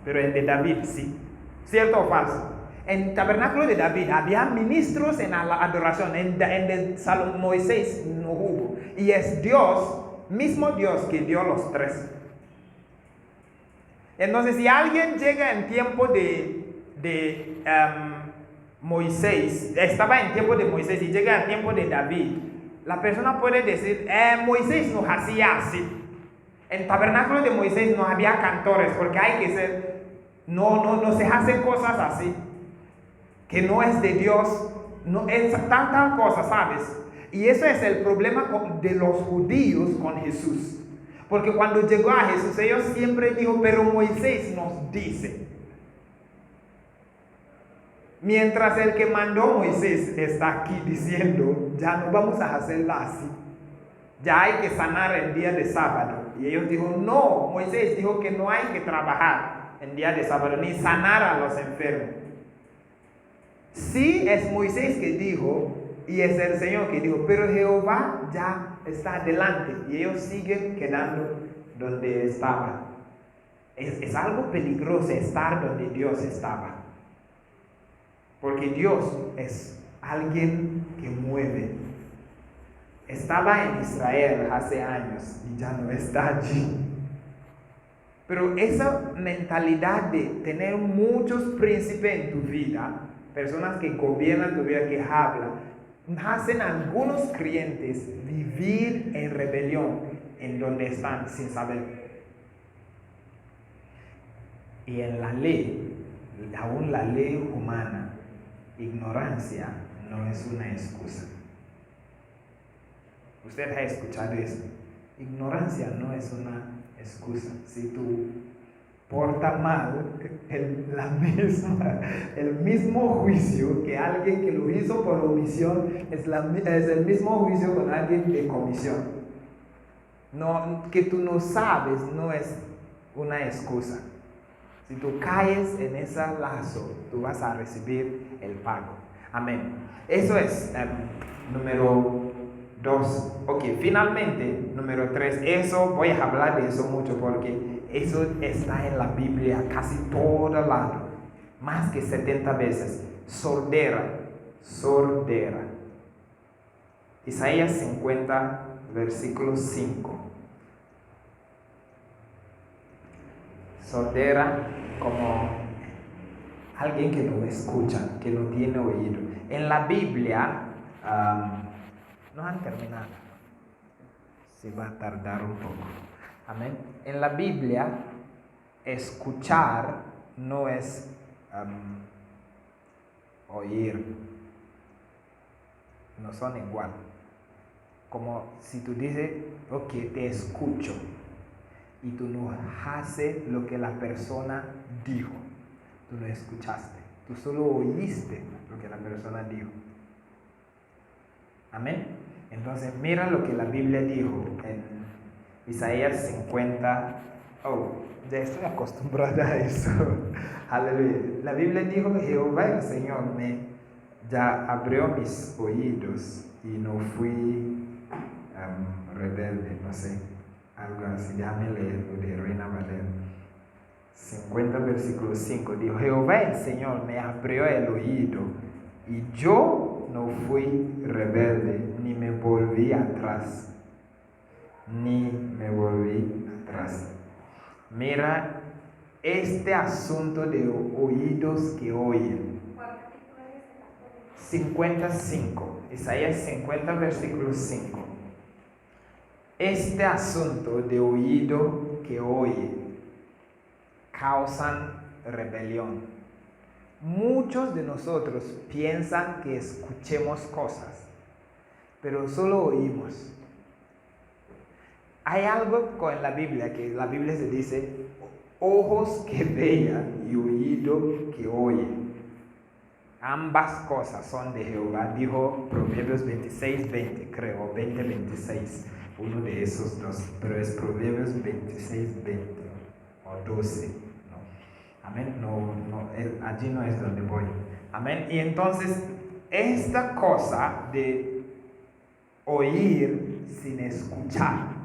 pero en de David sí. ¿Cierto o falso? En tabernáculo de David había ministros en la adoración, en de Moisés no hubo. Y es Dios, mismo Dios, que dio los tres. Entonces, si alguien llega en tiempo de Moisés, estaba en tiempo de Moisés y llega en tiempo de David, la persona puede decir, Moisés no hacía así. En tabernáculo de Moisés no había cantores, porque hay que ser, no se hacen cosas así, que no es de Dios, no es tanta cosa, ¿sabes? Y eso es el problema de los judíos con Jesús. Porque cuando llegó a Jesús, ellos siempre dijo, pero Moisés nos dice. Mientras el que mandó Moisés está aquí diciendo, ya no vamos a hacerla así. Ya hay que sanar el día de sábado. Y ellos dijeron, no, Moisés dijo que no hay que trabajar en día de sábado, ni sanar a los enfermos. Sí es Moisés que dijo, y es el Señor que dijo, pero Jehová ya está adelante y ellos siguen quedando donde estaban. Es algo peligroso estar donde Dios estaba, porque Dios es alguien que mueve. Estaba en Israel hace años y ya no está allí. Pero esa mentalidad de tener muchos príncipes en tu vida, personas que gobiernan tu vida, que hablan, hacen algunos creyentes vivir en rebelión en donde están sin saber. Y en la ley, aún la ley humana, ignorancia no es una excusa. Usted ha escuchado eso. Ignorancia no es una excusa. Si tú porta mal, el mismo juicio que alguien que lo hizo por omisión es el mismo juicio con alguien de comisión. No, que tú no sabes no es una excusa. Si tú caes en ese lazo, tú vas a recibir el pago. Amén. Eso es número 2. Ok, finalmente, número 3. Eso, voy a hablar de eso mucho porque eso está en la Biblia casi todo lado. Más que 70 veces. Sordera. Isaías 50, versículo 5. Sordera como alguien que no escucha, que no tiene oído. En la Biblia No han terminado. Se va a tardar un poco. Amén. En la Biblia, escuchar no es oír. No son igual. Como si tú dices, ok, te escucho, y tú no haces lo que la persona dijo. Tú no escuchaste. Tú solo oíste lo que la persona dijo. Amén. Entonces, mira lo que la Biblia dijo en Isaías 50. Oh, ya estoy acostumbrada a eso. Aleluya. La Biblia dijo, Jehová el Señor ya abrió mis oídos y no fui rebelde, no sé, algo así. Déjame leerlo de Reina Valera. 50 versículo 5 dijo, Jehová el Señor me abrió el oído y yo no fui rebelde, ni me volví atrás. Mira este asunto de oídos que oyen. 55, Isaías 50 versículo 5. Este asunto de oído que oye causan rebelión. Muchos de nosotros piensan que escuchemos cosas, pero solo oímos. Hay algo en la Biblia que la Biblia se dice ojos que vean y oído que oyen. Ambas cosas son de Jehová, dijo Proverbios 26:20, creo, 20:26, uno de esos dos, pero es Proverbios 26:20 o 12, ¿no? Amén, allí no es donde voy. Amén, y entonces esta cosa de oír sin escuchar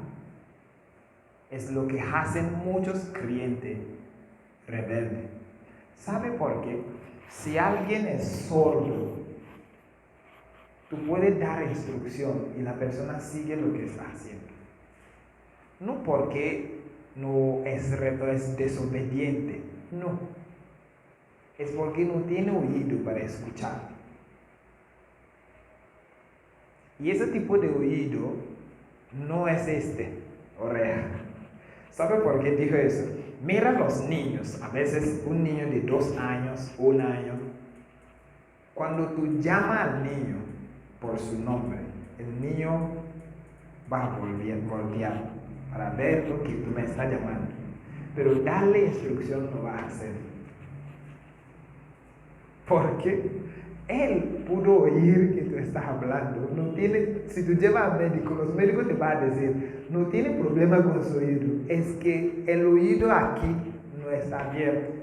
es lo que hacen muchos creyentes rebeldes. ¿Sabe por qué? Si alguien es sordo, tú puedes dar instrucción y la persona sigue lo que está haciendo. No porque no es desobediente, no. Es porque no tiene oído para escuchar. Y ese tipo de oído no es oreja. ¿Sabe por qué dijo eso? Mira los niños, a veces un niño de 2 años, 1 año, cuando tú llamas al niño por su nombre, el niño va a voltear para ver lo que tú me estás llamando, pero darle instrucción no va a hacer. Porque él pudo oír que tú estás hablando. Si tú llevas al médico, los médicos te van a decir, no tiene problema con su oído, es que el oído aquí no está abierto.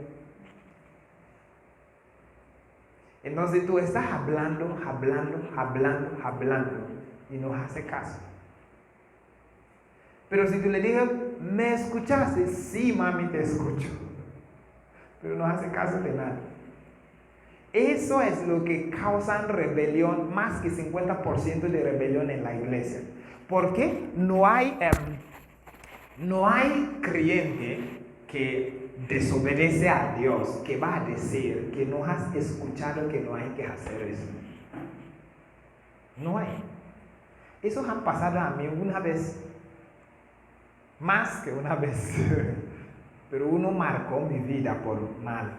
Entonces tú estás hablando y no hace caso. Pero si tú le dices, ¿me escuchaste? Sí, mami, te escucho. Pero no hace caso de nada. Eso es lo que causa rebelión, más que 50% de rebelión en la iglesia. ¿Por qué? No hay creyente que desobedece a Dios, que va a decir que no has escuchado que no hay que hacer eso. No hay. Eso ha pasado a mí una vez, más que una vez, pero uno marcó mi vida por mal.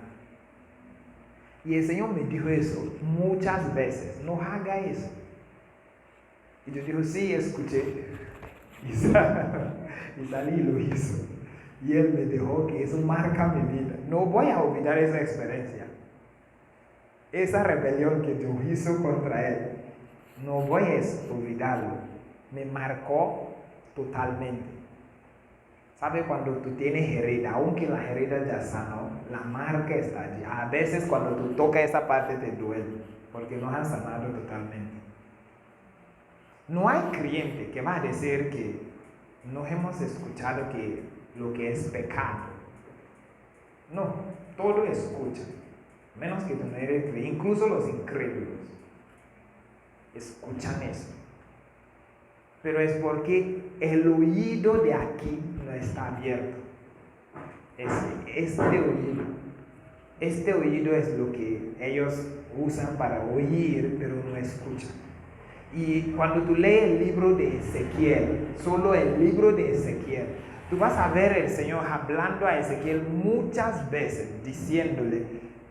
Y el Señor me dijo eso muchas veces, no haga eso. Y yo digo, sí, escuché. Y salí y lo hizo. Y Él me dejó que eso marca mi vida. No voy a olvidar esa experiencia. Esa rebelión que yo hizo contra Él. No voy a olvidarlo. Me marcó totalmente. ¿Sabe cuando tú tienes herida? Aunque la herida ya sanó, la marca está allí. A veces cuando tú tocas esa parte te duele, porque no han sanado totalmente. No hay creyente que va a decir que no hemos escuchado que lo que es pecado. No, todo escuchan, menos que tú no eres creyente. Incluso los incrédulos escuchan eso. Pero es porque el oído de aquí no está abierto. Este oído es lo que ellos usan para oír, pero no escuchan. Y cuando tú lees el libro de Ezequiel, solo el libro de Ezequiel, tú vas a ver el Señor hablando a Ezequiel muchas veces, diciéndole,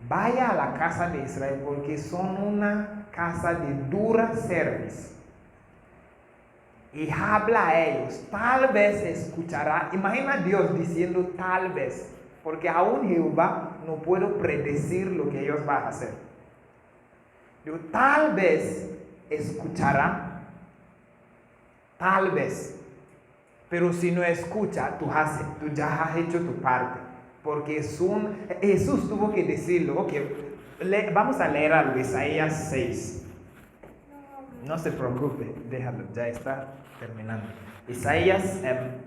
vaya a la casa de Israel porque son una casa de dura cerviz. Y habla a ellos, tal vez escuchará. Imagina a Dios diciendo tal vez, porque aún Jehová no puede predecir lo que ellos van a hacer. Digo, tal vez escuchará, tal vez, pero si no escucha, tú ya has hecho tu parte, porque Jesús tuvo que decirlo. Ok, vamos a leer algo, Isaías 6. No se preocupe, déjalo, ya está terminando. Isaías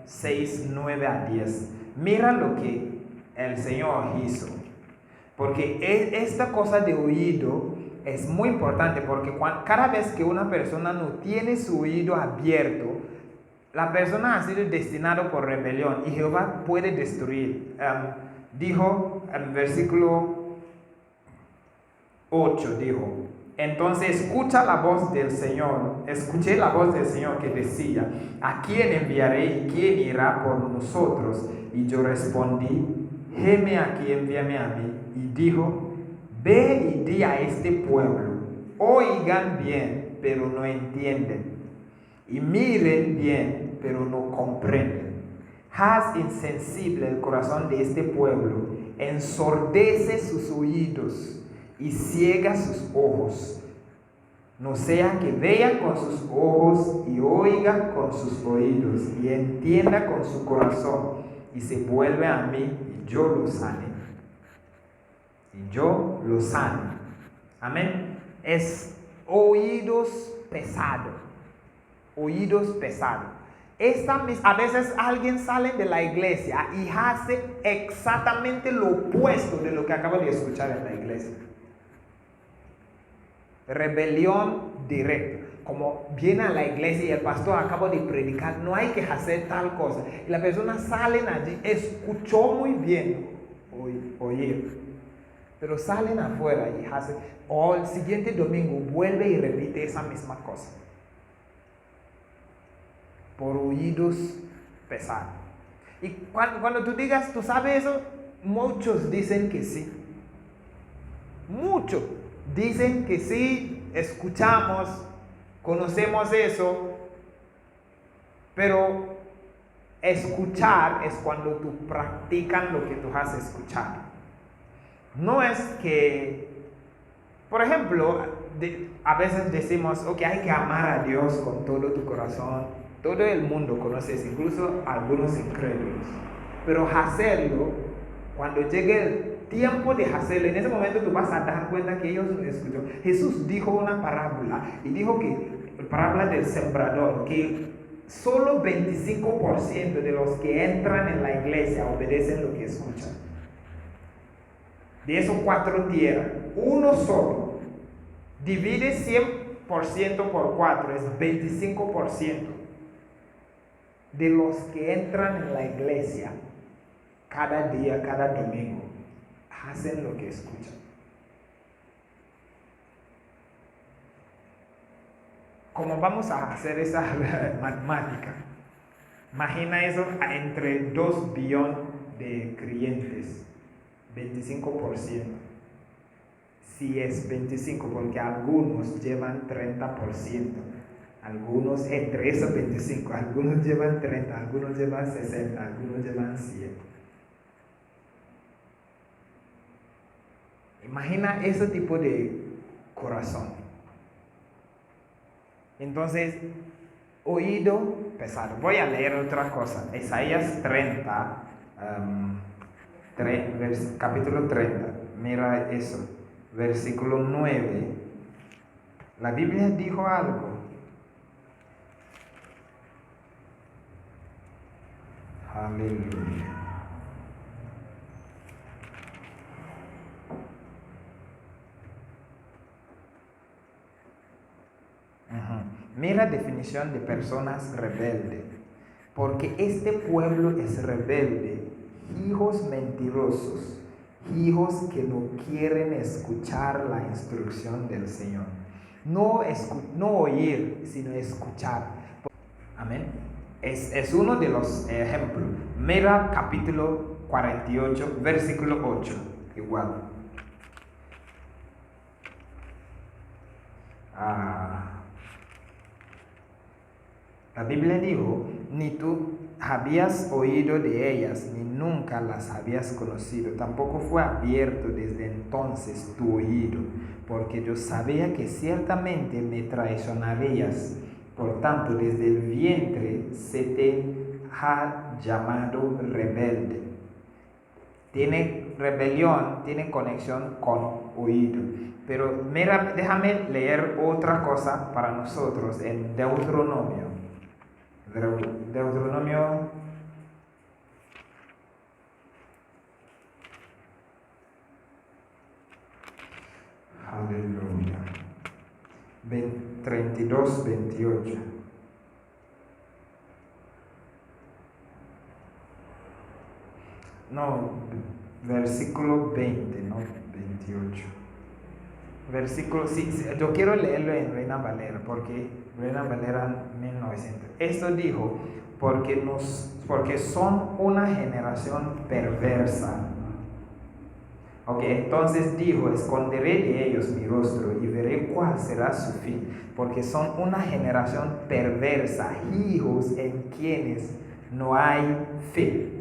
6, 9 a 10. Mira lo que el Señor hizo. Porque esta cosa de oído es muy importante, porque cada vez que una persona no tiene su oído abierto, la persona ha sido destinada por rebelión y Jehová puede destruir. Dijo en versículo 8, dijo, entonces escuché la voz del Señor que decía, ¿a quién enviaré y quién irá por nosotros? Y yo respondí, heme aquí, envíame a mí. Y dijo, ve y di a este pueblo, oigan bien, pero no entienden, y miren bien, pero no comprenden. Haz insensible el corazón de este pueblo, ensordece sus oídos y ciega sus ojos, no sea que vea con sus ojos y oiga con sus oídos y entienda con su corazón y se vuelve a mí y yo lo sane. Y yo lo sane. Amén. Es oídos pesados. Oídos pesados. A veces alguien sale de la iglesia y hace exactamente lo opuesto de lo que acaba de escuchar en la iglesia. Rebelión directa. Como viene a la iglesia y el pastor acaba de predicar, no hay que hacer tal cosa. Y la persona sale allí, escuchó muy bien oír, pero salen afuera y hacen, o el siguiente domingo vuelve y repite esa misma cosa. Por oídos pesados. Y cuando tú digas, ¿tú sabes eso? Muchos dicen que sí. Muchos dicen que sí, escuchamos, conocemos eso, pero escuchar es cuando tú practicas lo que tú has escuchado. No es que, por ejemplo, a veces decimos, ok, hay que amar a Dios con todo tu corazón. Todo el mundo conoce eso, incluso algunos incrédulos. Pero hacerlo, cuando llegue el tiempo de hacerlo, en ese momento tú vas a dar cuenta que ellos no escuchan. Jesús dijo una parábola y dijo que, la parábola del sembrador, que solo 25% de los que entran en la iglesia obedecen lo que escuchan. De esos 4 tierras, uno solo divide 100% por 4, es 25%. De los que entran en la iglesia cada día, cada domingo, hacen lo que escuchan. ¿Cómo vamos a hacer esa matemática? Imagina eso entre 2 billones de creyentes, 25%. Si es 25, porque algunos llevan 30%. Algunos entre esos 25, algunos llevan 30, algunos llevan 60, algunos llevan 100. Imagina ese tipo de corazón. Entonces, oído pesado. Voy a leer otra cosa. Isaías 30, capítulo 30. Mira eso. Versículo 9. La Biblia dijo algo. Aleluya. Mira definición de personas rebeldes. Porque este pueblo es rebelde, hijos mentirosos, hijos que no quieren escuchar la instrucción del Señor. no oír, sino escuchar. Amén. Es uno de los ejemplos. Mira capítulo 48, versículo 8. Igual. La Biblia dijo, ni tú habías oído de ellas, ni nunca las habías conocido. Tampoco fue abierto desde entonces tu oído, porque yo sabía que ciertamente me traicionarías. Por tanto, desde el vientre se te ha llamado rebelde. Rebelión tiene conexión con oído. Pero mira, déjame leer otra cosa para nosotros en Deuteronomio. Deuteronomio aleluya 32, 28. No, versículo 20, no 28. Versículo, sí, yo quiero leerlo en Reina Valera, porque Reina Valera 1900. Esto dijo, porque son una generación perversa. Ok, entonces dijo, esconderé de ellos mi rostro y veré cuál será su fin, porque son una generación perversa, hijos en quienes no hay fe.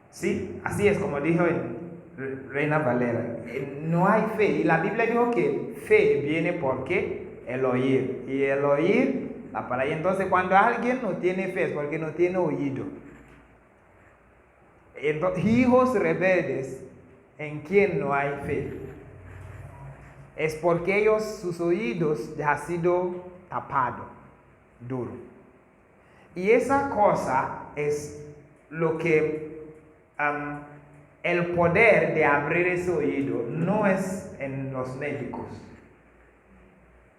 Sí, así es como dijo en Reina Valera, no hay fe. Y la Biblia dijo que fe viene por qué? El oír. Y el oír, la palabra. Y entonces cuando alguien no tiene fe es porque no tiene oído. Entonces, hijos rebeldes en quien no hay fe. Es porque ellos, sus oídos ya han sido tapados, duro. Y esa cosa es lo que el poder de abrir ese oído no es en los médicos.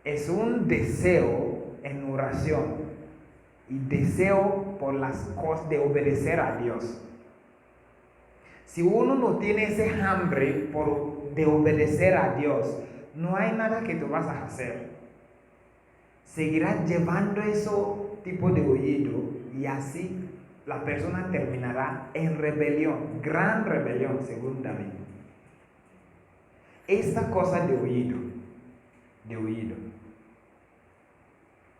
Es un deseo en oración y deseo por las cosas de obedecer a Dios. Si uno no tiene ese hambre de obedecer a Dios, no hay nada que tú vas a hacer. Seguirás llevando ese tipo de oído y así la persona terminará en rebelión, gran rebelión, según David. Esta cosa de oído,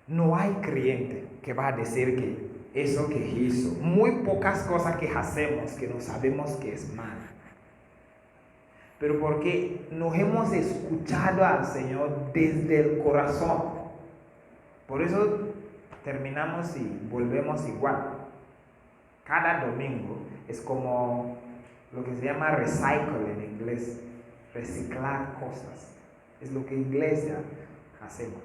no hay creyente que va a decir que eso que hizo, muy pocas cosas que hacemos que no sabemos que es mal. Pero porque nos hemos escuchado al Señor desde el corazón. Por eso terminamos y volvemos igual. Cada domingo es como lo que se llama recycle en inglés, reciclar cosas. Es lo que iglesia hacemos.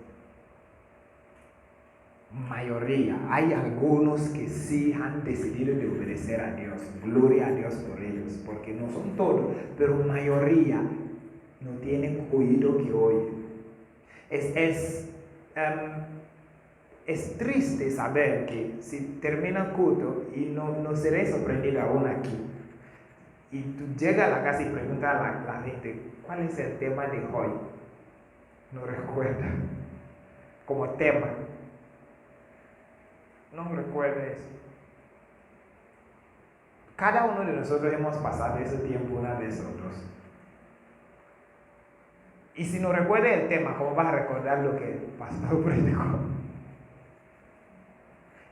Mayoría, hay algunos que sí han decidido de obedecer a Dios, gloria a Dios por ellos, porque no son todos, pero mayoría no tienen oído que oye. Es triste saber que si termina el culto y no seré sorprendido aún aquí, y tú llegas a la casa y preguntas a la gente, ¿cuál es el tema de hoy? No recuerda, como tema. No recuerda eso. Cada uno de nosotros hemos pasado ese tiempo una vez o dos. Y si no recuerda el tema, ¿cómo vas a recordar lo que el pastor predicó?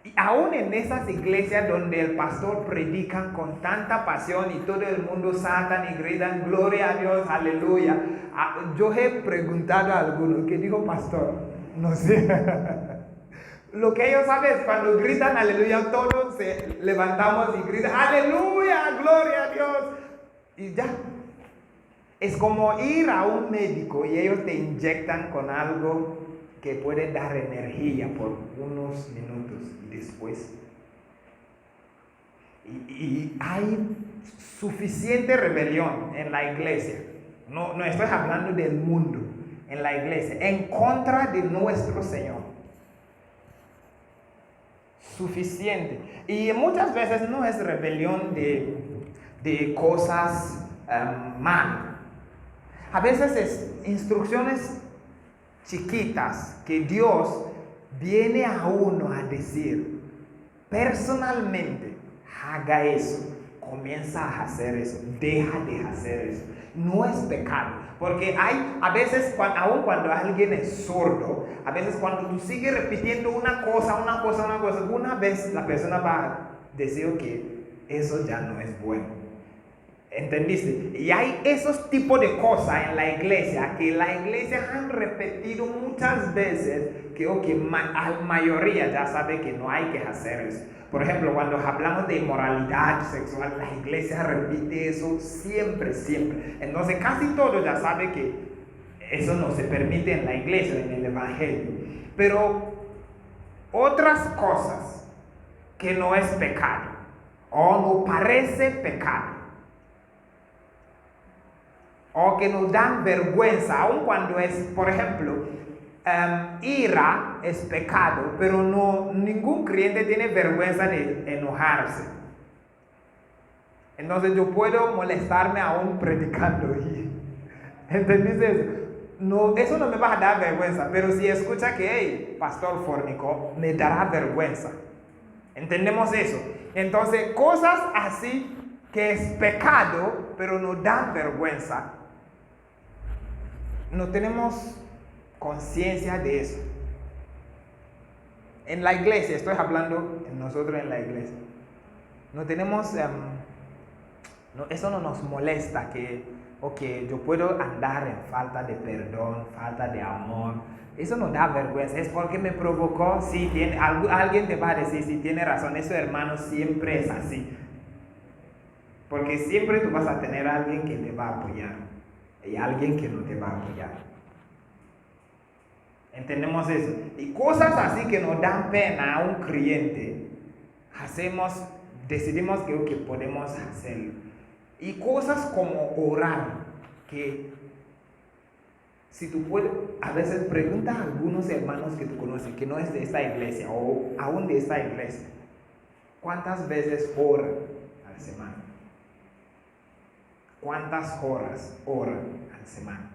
Y aún en esas iglesias donde el pastor predica con tanta pasión y todo el mundo saltan y gritan, gloria a Dios, aleluya. Yo he preguntado a algunos, ¿qué dijo pastor? No sé. Lo que ellos saben es cuando gritan aleluya, todos se levantamos y gritan, aleluya, gloria a Dios. Y ya. Es como ir a un médico y ellos te inyectan con algo que puede dar energía por unos minutos y después. Y hay suficiente rebelión en la iglesia. No estoy hablando del mundo, en la iglesia, en contra de nuestro Señor. Suficiente. Y muchas veces no es rebelión de cosas malas. A veces es instrucciones chiquitas que Dios viene a uno a decir, personalmente, haga eso, comienza a hacer eso, deja de hacer eso. No es pecado, porque hay a veces, aun cuando alguien es sordo, a veces cuando tú sigues repitiendo una cosa, una vez la persona va a decir que eso ya no es bueno. ¿Entendiste? Y hay esos tipos de cosas en la iglesia que la iglesia han repetido muchas veces que la mayoría ya sabe que no hay que hacer eso. Por ejemplo, cuando hablamos de inmoralidad sexual, la iglesia repite eso siempre. Entonces casi todos ya saben que eso no se permite en la iglesia, en el evangelio. Pero otras cosas que no es pecado o no parece pecado, o que nos dan vergüenza, aun cuando es, por ejemplo, ira es pecado, pero ningún creyente tiene vergüenza de enojarse. Entonces yo puedo molestarme aún predicando. ¿Entendiste eso? No, eso no me va a dar vergüenza, pero si escucha que, hey, pastor fornicó, me dará vergüenza. ¿Entendemos eso? Entonces, cosas así que es pecado, pero nos dan vergüenza, no tenemos conciencia de eso. En la iglesia, estoy hablando en nosotros en la iglesia, no tenemos, eso no nos molesta que, yo puedo andar en falta de perdón, falta de amor. Eso no da vergüenza, es porque me provocó. Sí, alguien te va a decir, si tiene razón, eso hermano siempre es así. Porque siempre tú vas a tener a alguien que te va a apoyar y alguien que no te va a apoyar. ¿Entendemos eso? Y cosas así que nos dan pena a un creyente, decidimos que podemos hacerlo. Y cosas como orar, que si tú puedes, a veces pregunta a algunos hermanos que tú conoces, que no es de esta iglesia o aún de esta iglesia, ¿cuántas veces oran a la semana? ¿Cuántas horas oran a la semana?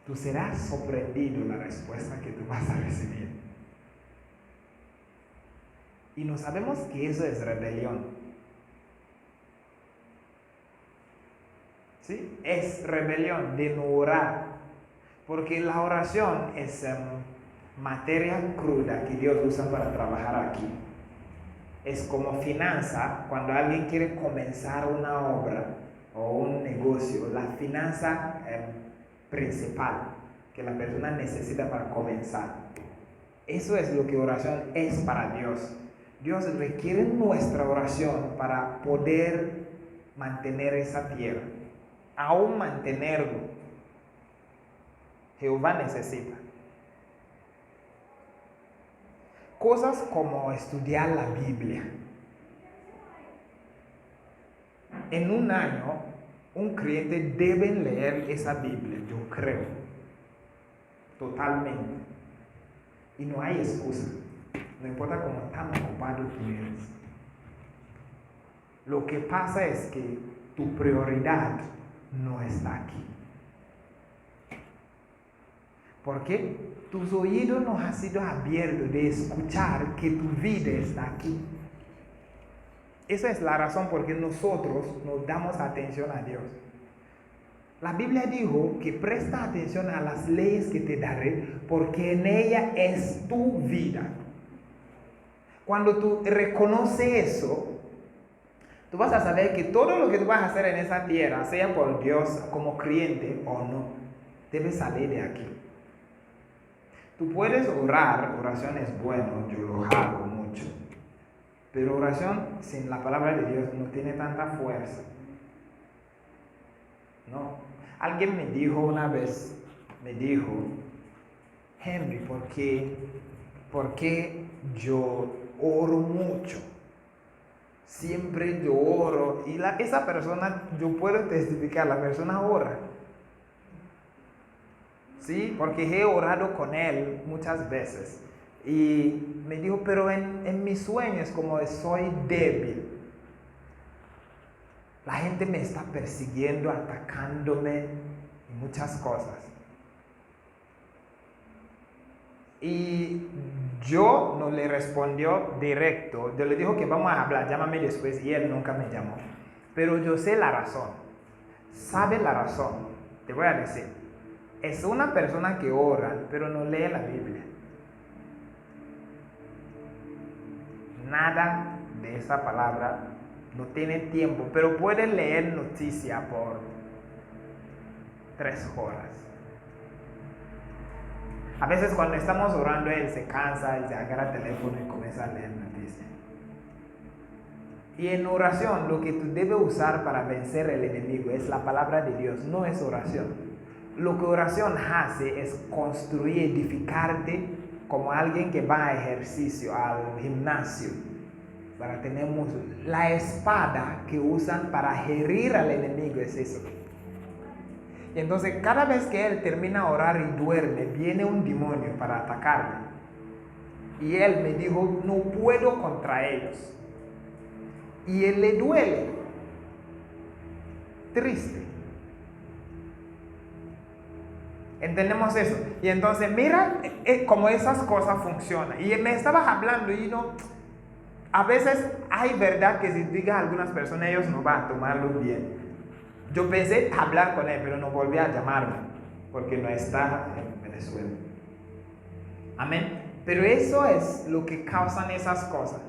Tú serás sorprendido la respuesta que tú vas a recibir. Y no sabemos que eso es rebelión. ¿Sí? Es rebelión de no orar. Porque la oración es materia cruda que Dios usa para trabajar aquí. Es como finanza, cuando alguien quiere comenzar una obra o un negocio, la finanza principal que la persona necesita para comenzar. Eso es lo que oración es para Dios. Dios requiere nuestra oración para poder mantener esa tierra, aún mantenerlo. Jehová necesita. Cosas como estudiar la Biblia. En un año, un creyente debe leer esa Biblia, yo creo. Totalmente. Y no hay excusa. No importa cómo tan ocupado tú eres. Lo que pasa es que tu prioridad no está aquí. ¿Por qué? Tus oídos no han sido abiertos de escuchar que tu vida está aquí. Esa es la razón por qué nosotros nos damos atención a Dios. La Biblia dijo que presta atención a las leyes que te daré, porque en ella es tu vida. Cuando tú reconoces eso, tú vas a saber que todo lo que tú vas a hacer en esa tierra, sea por Dios como creyente o no, debe salir de aquí. Tú puedes orar, oración es bueno, yo lo hago mucho. Pero oración sin la palabra de Dios no tiene tanta fuerza. No. Alguien me dijo una vez, Henry, ¿por qué yo oro mucho? Siempre yo oro. Y esa persona, yo puedo testificar, la persona ora. ¿Sí? Porque he orado con él muchas veces. Y me dijo, pero en mis sueños, como soy débil, la gente me está persiguiendo, atacándome y muchas cosas. Y yo no le respondió directo. Yo le dijo que vamos a hablar, llámame después, y él nunca me llamó. Pero yo sé la razón. ¿Sabe la razón? Te voy a decir. Es una persona que ora, pero no lee la Biblia. Nada de esa palabra, no tiene tiempo, pero puede leer noticia por 3 horas. A veces cuando estamos orando, él se cansa y se agarra el teléfono y comienza a leer noticias. Y en oración, lo que tú debes usar para vencer el enemigo es la palabra de Dios, no es oración. Lo que oración hace es construir, edificarte como alguien que va a ejercicio, al gimnasio, para tener músculo. La espada que usan para herir al enemigo es eso. Y entonces cada vez que él termina de orar y duerme, viene un demonio para atacarle. Y él me dijo, no puedo contra ellos. Y él le duele. Triste. ¿Entendemos eso? Y entonces mira cómo esas cosas funcionan. Y me estabas hablando y a veces hay verdad que si digas a algunas personas ellos no van a tomarlo bien. Yo pensé hablar con él, pero no volví a llamarme, porque no está en Venezuela. Amén. Pero eso es lo que causan esas cosas.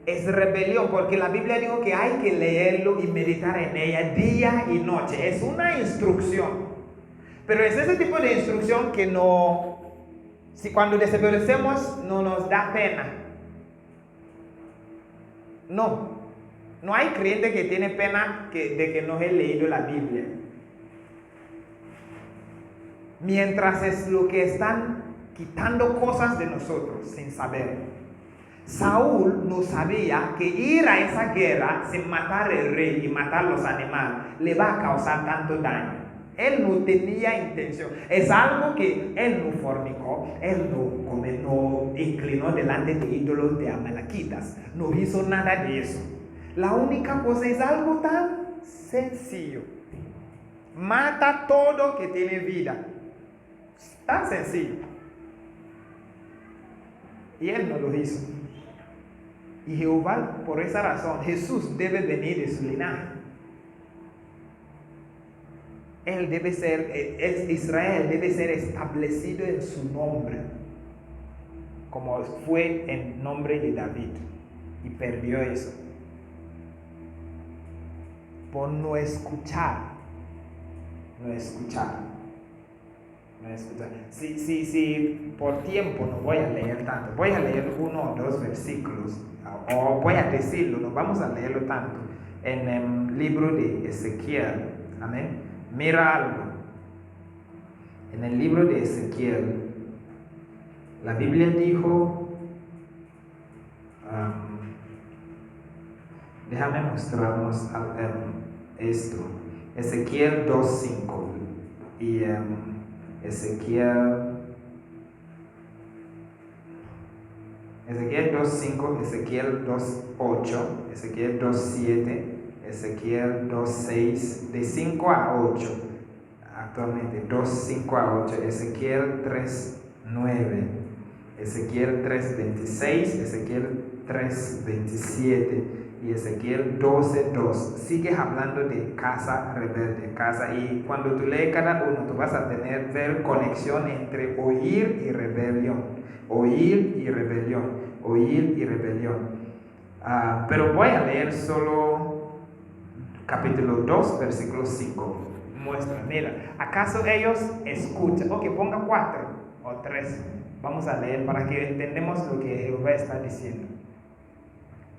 Es rebelión, porque la Biblia dijo que hay que leerlo y meditar en ella día y noche. Es una instrucción. Pero es ese tipo de instrucción que si cuando desobedecemos no nos da pena. No hay creyente que tiene pena de que no he leído la Biblia. Mientras es lo que están quitando cosas de nosotros sin saber. Saúl no sabía que ir a esa guerra sin matar al rey y matar los animales le va a causar tanto daño. Él no tenía intención. Es algo que él no fornicó, él no inclinó delante de ídolos de amalequitas, no hizo nada de eso. La única cosa es algo tan sencillo. Mata todo que tiene vida. Tan sencillo. Y él no lo hizo. Y Jehová, por esa razón, Jesús debe venir de su linaje. Él debe ser, Israel debe ser establecido en su nombre, como fue en nombre de David, y perdió eso por no escuchar. Si por tiempo no voy a leer tanto, voy a leer 1 o 2 versículos, o voy a decirlo, no vamos a leerlo tanto, en el libro de Ezequiel. Amén. Mira algo. En el libro de Ezequiel, la Biblia dijo, déjame mostrarnos esto. Ezequiel 2:5 y Ezequiel 2:5, Ezequiel 2:8, Ezequiel 2:7, Ezequiel 2:6, de 5 a 8, actualmente 2:5 a 8, Ezequiel 3:9, Ezequiel 3:26, Ezequiel 3:27 y Ezequiel 12:2. Sigues hablando de casa rebelde, y cuando tú lees cada uno, tú vas a ver conexión entre oír y rebelión, oír y rebelión, oír y rebelión. Pero voy a leer solo capítulo 2, versículo 5. Muestra, mira, ¿acaso ellos escuchan? Ok, ponga 4 o 3. Vamos a leer para que entendamos lo que Jehová está diciendo.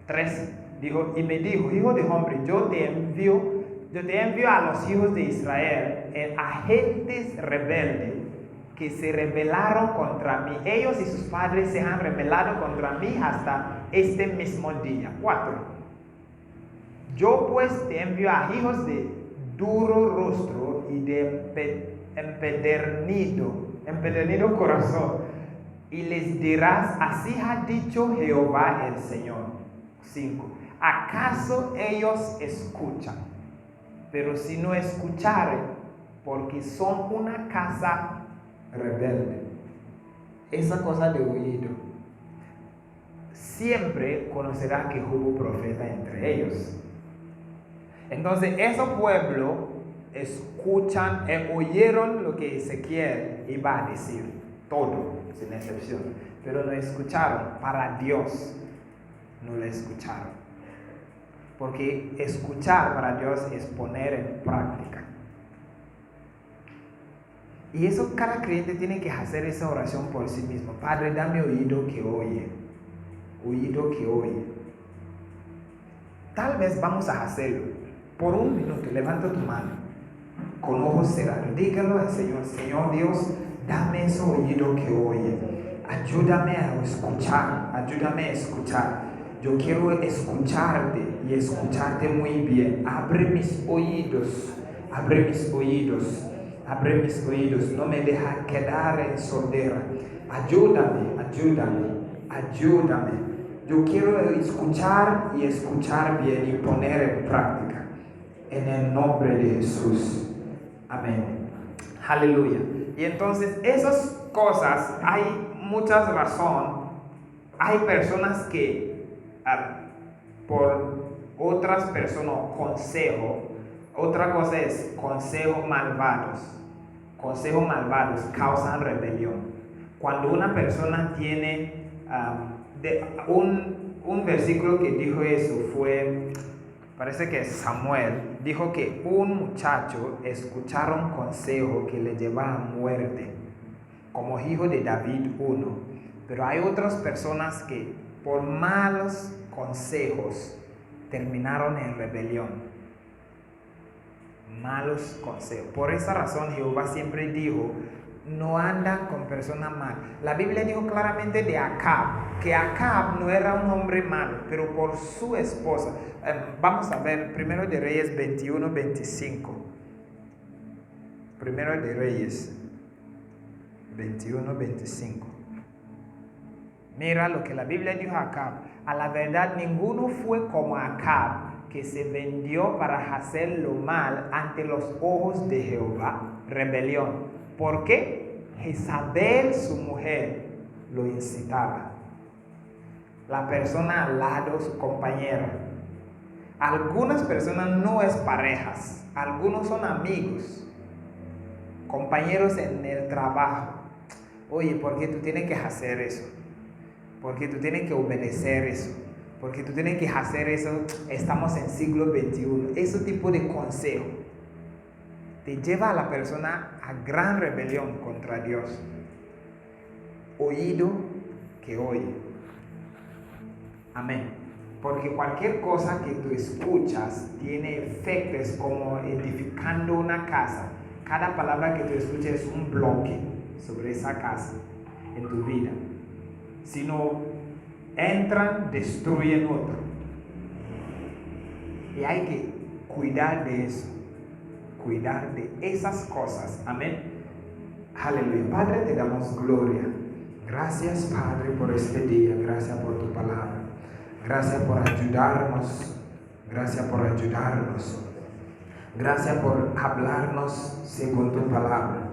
3. Dijo, y me dijo, hijo de hombre, yo te envío a los hijos de Israel, agentes rebeldes, que se rebelaron contra mí. Ellos y sus padres se han rebelado contra mí hasta este mismo día. 4. Yo pues te envío a hijos de duro rostro y de empedernido corazón, y les dirás, así ha dicho Jehová el Señor. 5. ¿Acaso ellos escuchan? Pero si no escucharen, porque son una casa rebelde. esa cosa de oído, siempre conocerá que hubo profeta entre ellos. Entonces, esos pueblos escuchan, oyeron lo que Ezequiel iba a decir, todo, sin excepción, pero no escucharon. Para Dios no lo escucharon, porque escuchar para Dios es poner en práctica. Y eso cada creyente tiene que hacer esa oración por sí mismo. Padre, dame oído que oye, oído que oye. Tal vez vamos a hacerlo. Por un minuto, levanta tu mano, con ojos cerrados, dígalo al Señor: Señor Dios, dame ese oído que oye, ayúdame a escuchar, ayúdame a escuchar. Yo quiero escucharte y escucharte muy bien. Abre mis oídos, abre mis oídos, abre mis oídos, no me deja quedar en sordera. Ayúdame, ayúdame, ayúdame. Yo quiero escuchar y escuchar bien y poner en práctica. En el nombre de Jesús. Amén. Aleluya. Y entonces esas cosas, hay muchas razones. Hay personas que por otras personas, consejo. Otra cosa es consejos malvados. Consejos malvados causan rebelión. Cuando una persona tiene un versículo que dijo eso fue, parece que Samuel, dijo que un muchacho escucharon consejo que le llevaba a muerte, como hijo de David uno. Pero hay otras personas que por malos consejos terminaron en rebelión. Malos consejos. Por esa razón Jehová siempre dijo: no andan con personas malas. La Biblia dijo claramente de Acab, que Acab no era un hombre malo, pero por su esposa. Vamos a ver, Primero de Reyes 21, 25. Primero de Reyes 21, 25. Mira lo que la Biblia dijo a Acab: a la verdad ninguno fue como Acab, que se vendió para hacer lo mal ante los ojos de Jehová. Rebelión. ¿Por qué? Jezabel, su mujer, lo incitaba. La persona al lado, su compañera. Algunas personas no es parejas, algunos son amigos, compañeros en el trabajo. Oye, ¿por qué tú tienes que hacer eso? ¿Por qué tú tienes que obedecer eso? ¿Por qué tú tienes que hacer eso? Estamos en siglo XXI. Ese tipo de consejo te lleva a la persona a gran rebelión contra Dios. Oído que oye. Amén. Porque cualquier cosa que tú escuchas tiene efectos como edificando una casa. Cada palabra que tú escuchas es un bloque sobre esa casa en tu vida. Si no entran, destruyen otro. Y hay que cuidar de eso. Cuidar de esas cosas. Amén. Aleluya. Padre, te damos gloria. Gracias, Padre, por este día. Gracias por tu palabra. Gracias por ayudarnos. Gracias por ayudarnos. Gracias por hablarnos según tu palabra.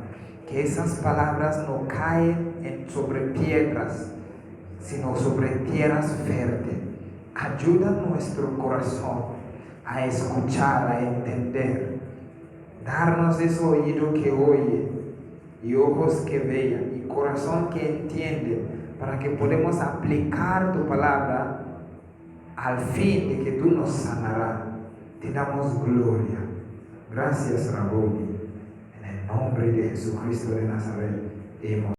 Que esas palabras no caen sobre piedras, sino sobre tierras fértiles. Ayuda nuestro corazón a escuchar, a entender. Darnos ese oído que oye, y ojos que vean, y corazón que entiende, para que podamos aplicar tu palabra al fin de que tú nos sanarás. Te damos gloria. Gracias, Raboni. En el nombre de Jesucristo de Nazaret.